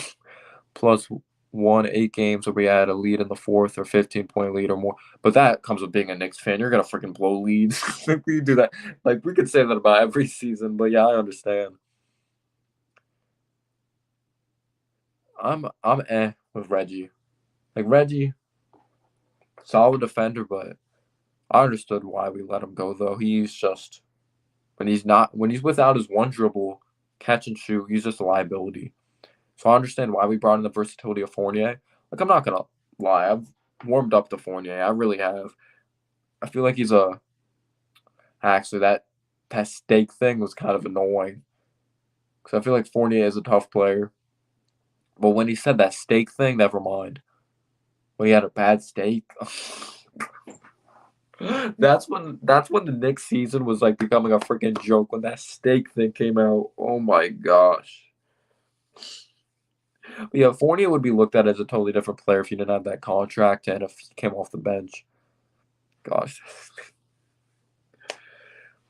Plus won 8 games where we had a lead in the fourth or 15-point lead or more. But that comes with being a Knicks fan. You're gonna freaking blow leads. We do that. Like we could say that about every season, but yeah, I understand. I'm with Reggie. Like Reggie, solid defender, but I understood why we let him go though. He's just when he's without his one dribble, catch and shoot, he's just a liability. So I understand why we brought in the versatility of Fournier. Like I'm not gonna lie, I've warmed up to Fournier. I really have. I feel like he's a actually that steak thing was kind of annoying because I feel like Fournier is a tough player. But when he said that steak thing, never mind. When he had a bad steak, that's when the Knicks season was like becoming a freaking joke when that steak thing came out. Oh my gosh. But yeah, Fournier would be looked at as a totally different player if he didn't have that contract and if he came off the bench. Gosh.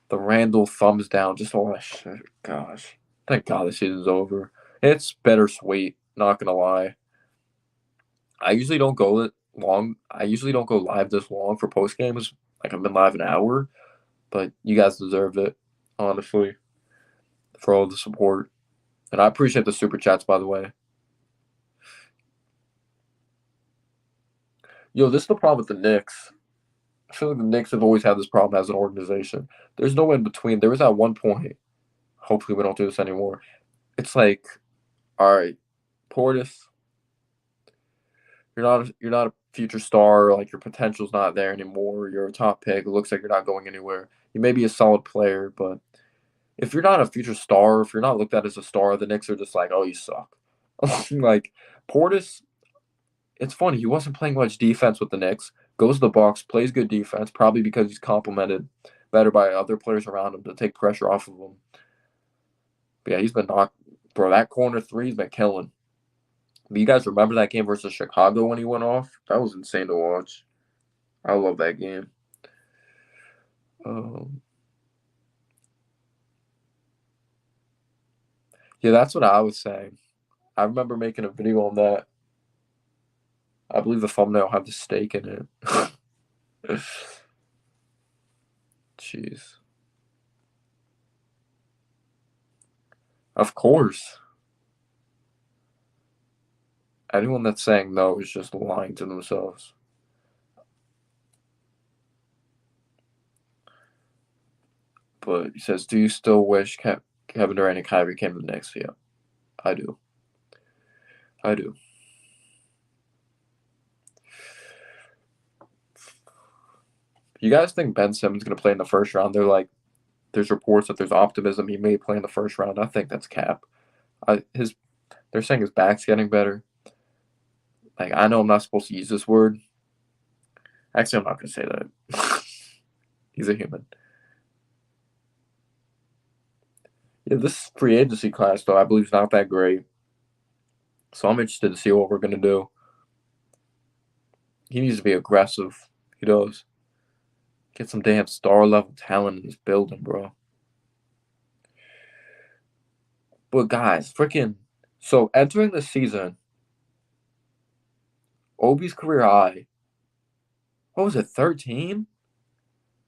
The Randall thumbs down, just all that shit. Gosh. Thank God the season's over. It's bittersweet, not gonna lie. I usually don't go it long. I usually don't go live this long for post games. Like I've been live an hour, but you guys deserved it, honestly, for all the support. And I appreciate the super chats, by the way. Yo, this is the problem with the Knicks. I feel like the Knicks have always had this problem as an organization. There's no in between. There was at one point. Hopefully, we don't do this anymore. It's like, all right, Portis, you're not a future star. Like your potential's not there anymore. You're a top pick. It looks like you're not going anywhere. You may be a solid player, but if you're not a future star, if you're not looked at as a star, the Knicks are just like, oh, you suck. Like Portis, it's funny. He wasn't playing much defense with the Knicks. Goes to the Bucks, plays good defense, probably because he's complimented better by other players around him to take pressure off of him. But yeah, he's been knocked. Bro, that corner three, he's been killing. But you guys remember that game versus Chicago when he went off? That was insane to watch. I love that game. Um, yeah, that's what I was saying. I remember making a video on that. I believe the thumbnail had the steak in it. Jeez. Of course. Anyone that's saying no is just lying to themselves. But he says, do you still wish Kevin Durant and Kyrie came to the Knicks? Yeah, I do. I do. You guys think Ben Simmons going to play in the first round? There's reports that there's optimism he may play in the first round. I think that's cap. They're saying his back's getting better. Like I know I'm not supposed to use this word. Actually, I'm not going to say that. He's a human. Yeah, this free agency class though I believe is not that great. So I'm interested to see what we're going to do. He needs to be aggressive. He does. Get some damn star level talent in this building, bro. But guys, freaking so entering the season, Obi's career high. What was it, 13?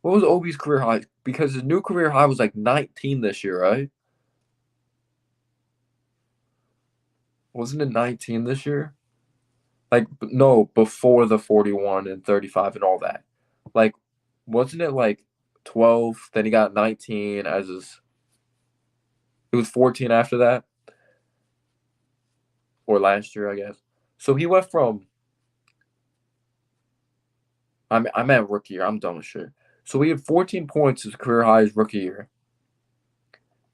What was Obi's career high? Because his new career high was like 19 this year, right? Wasn't it 19 this year? Like no, before the 41 and 35 and all that. Like wasn't it like 12, then he got 19 as his it was 14 after that or last year, I guess. So he went from I meant rookie year. I'm dumb as shit. So he had 14 points his career high his rookie year.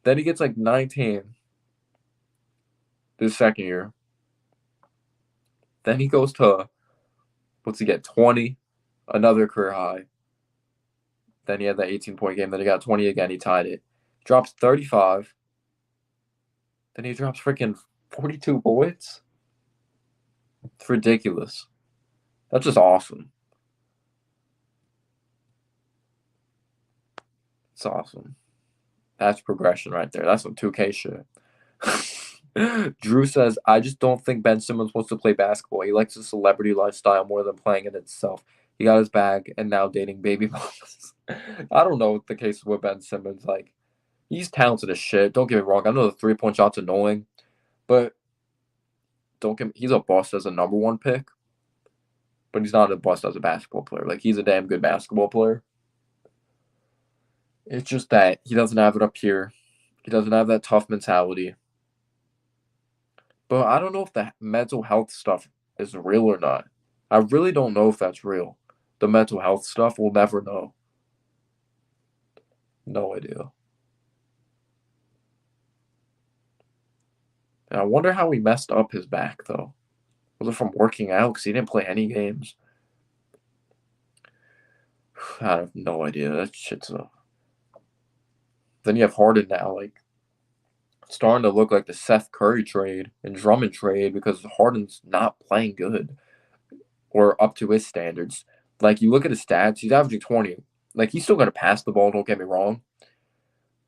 Then he gets like 19 this second year. Then he goes to what's he get? 20, another career high. Then he had that 18-point game. Then he got 20 again. He tied it. Drops 35. Then he drops freaking 42 points. It's ridiculous. That's just awesome. It's awesome. That's progression right there. That's some 2K shit. Drew says, I just don't think Ben Simmons wants to play basketball. He likes the celebrity lifestyle more than playing it itself. He got his bag and now dating baby mamas. I don't know what the case is with Ben Simmons. Like, he's talented as shit. Don't get me wrong. I know the 3-point shot's annoying, but don't get me, he's a bust as a number one pick, but he's not a bust as a basketball player. Like, he's a damn good basketball player. It's just that he doesn't have it up here. He doesn't have that tough mentality. But I don't know if the mental health stuff is real or not. I really don't know if that's real. The mental health stuff, we'll never know. No idea. And I wonder how he messed up his back, though. Was it from working out? Because he didn't play any games. I have no idea. That shit's a. Then you have Harden now, like, starting to look like the Seth Curry trade and Drummond trade because Harden's not playing good or up to his standards. Like, you look at his stats, he's averaging 20. Like, he's still going to pass the ball, don't get me wrong.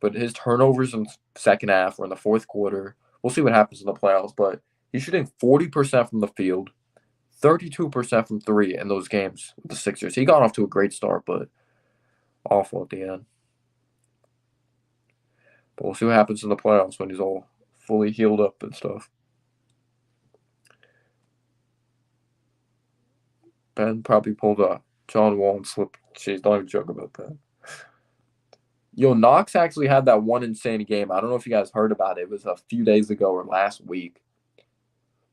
But his turnovers in the second half or in the fourth quarter, we'll see what happens in the playoffs. But he's shooting 40% from the field, 32% from three in those games with the Sixers. He got off to a great start, but awful at the end. But we'll see what happens in the playoffs when he's all fully healed up and stuff. Ben probably pulled a John Wall and slipped. Jeez, don't even joke about that. Yo, Knox actually had that one insane game. I don't know if you guys heard about it. It was a few days ago or last week.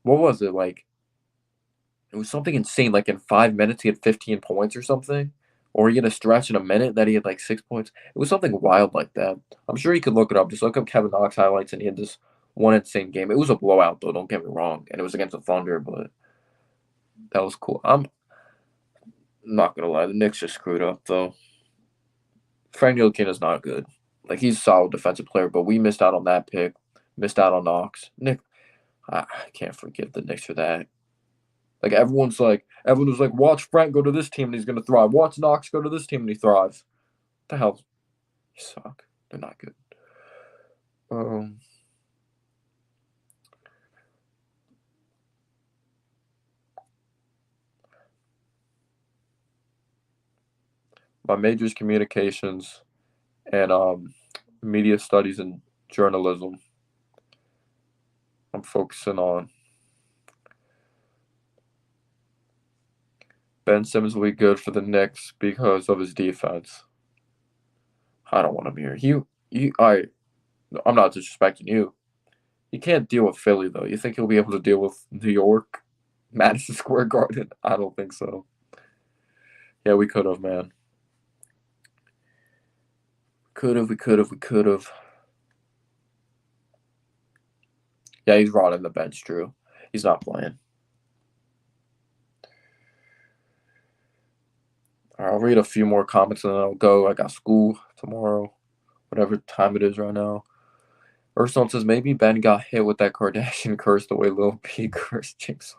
What was it like? It was something insane. Like in 5 minutes, he had 15 points or something. Or he had a stretch in a minute that he had like 6 points. It was something wild like that. I'm sure you could look it up. Just look up Kevin Knox highlights, and he had this one insane game. It was a blowout, though. Don't get me wrong. And it was against the Thunder, but that was cool. I'm not going to lie. The Knicks just screwed up, though. Frank Ntilikina's not good. Like, he's a solid defensive player, but we missed out on that pick. Missed out on Knox. I can't forgive the Knicks for that. Like, everyone was like, watch Frank go to this team and he's going to thrive. Watch Knox go to this team and he thrives. What the hell? They suck. They're not good. My major is communications and media studies and journalism. I'm focusing on. Ben Simmons will be good for the Knicks because of his defense. I don't want him here. I'm not disrespecting you. He can't deal with Philly, though. You think he'll be able to deal with New York, Madison Square Garden? I don't think so. Yeah, we could have, man. We could have. Yeah, he's rotting the bench, Drew. He's not playing. All right, I'll read a few more comments and then I'll go. I got school tomorrow, whatever time it is right now. Urson says maybe Ben got hit with that Kardashian curse the way Lil P cursed Jinx.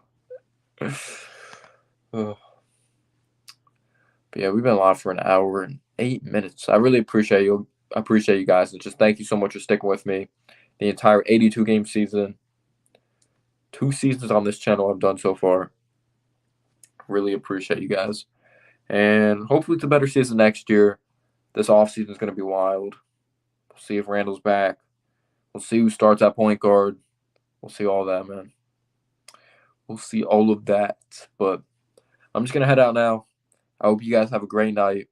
But yeah, we've been live for an hour and 8 minutes. I really appreciate you. I appreciate you guys, and just thank you so much for sticking with me the entire 82-game season. 2 seasons on this channel I've done so far. Really appreciate you guys. And hopefully it's a better season next year. This offseason is going to be wild. We'll see if Randall's back. We'll see who starts at point guard. We'll see all that, man. We'll see all of that. But I'm just going to head out now. I hope you guys have a great night.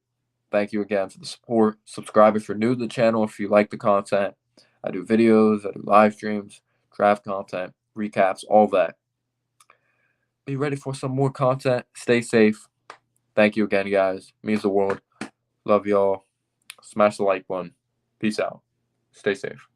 Thank you again for the support. Subscribe if you're new to the channel, if you like the content. I do videos, I do live streams, draft content, recaps, all that. Be ready for some more content. Stay safe. Thank you again, guys. Means the world. Love y'all. Smash the like button. Peace out. Stay safe.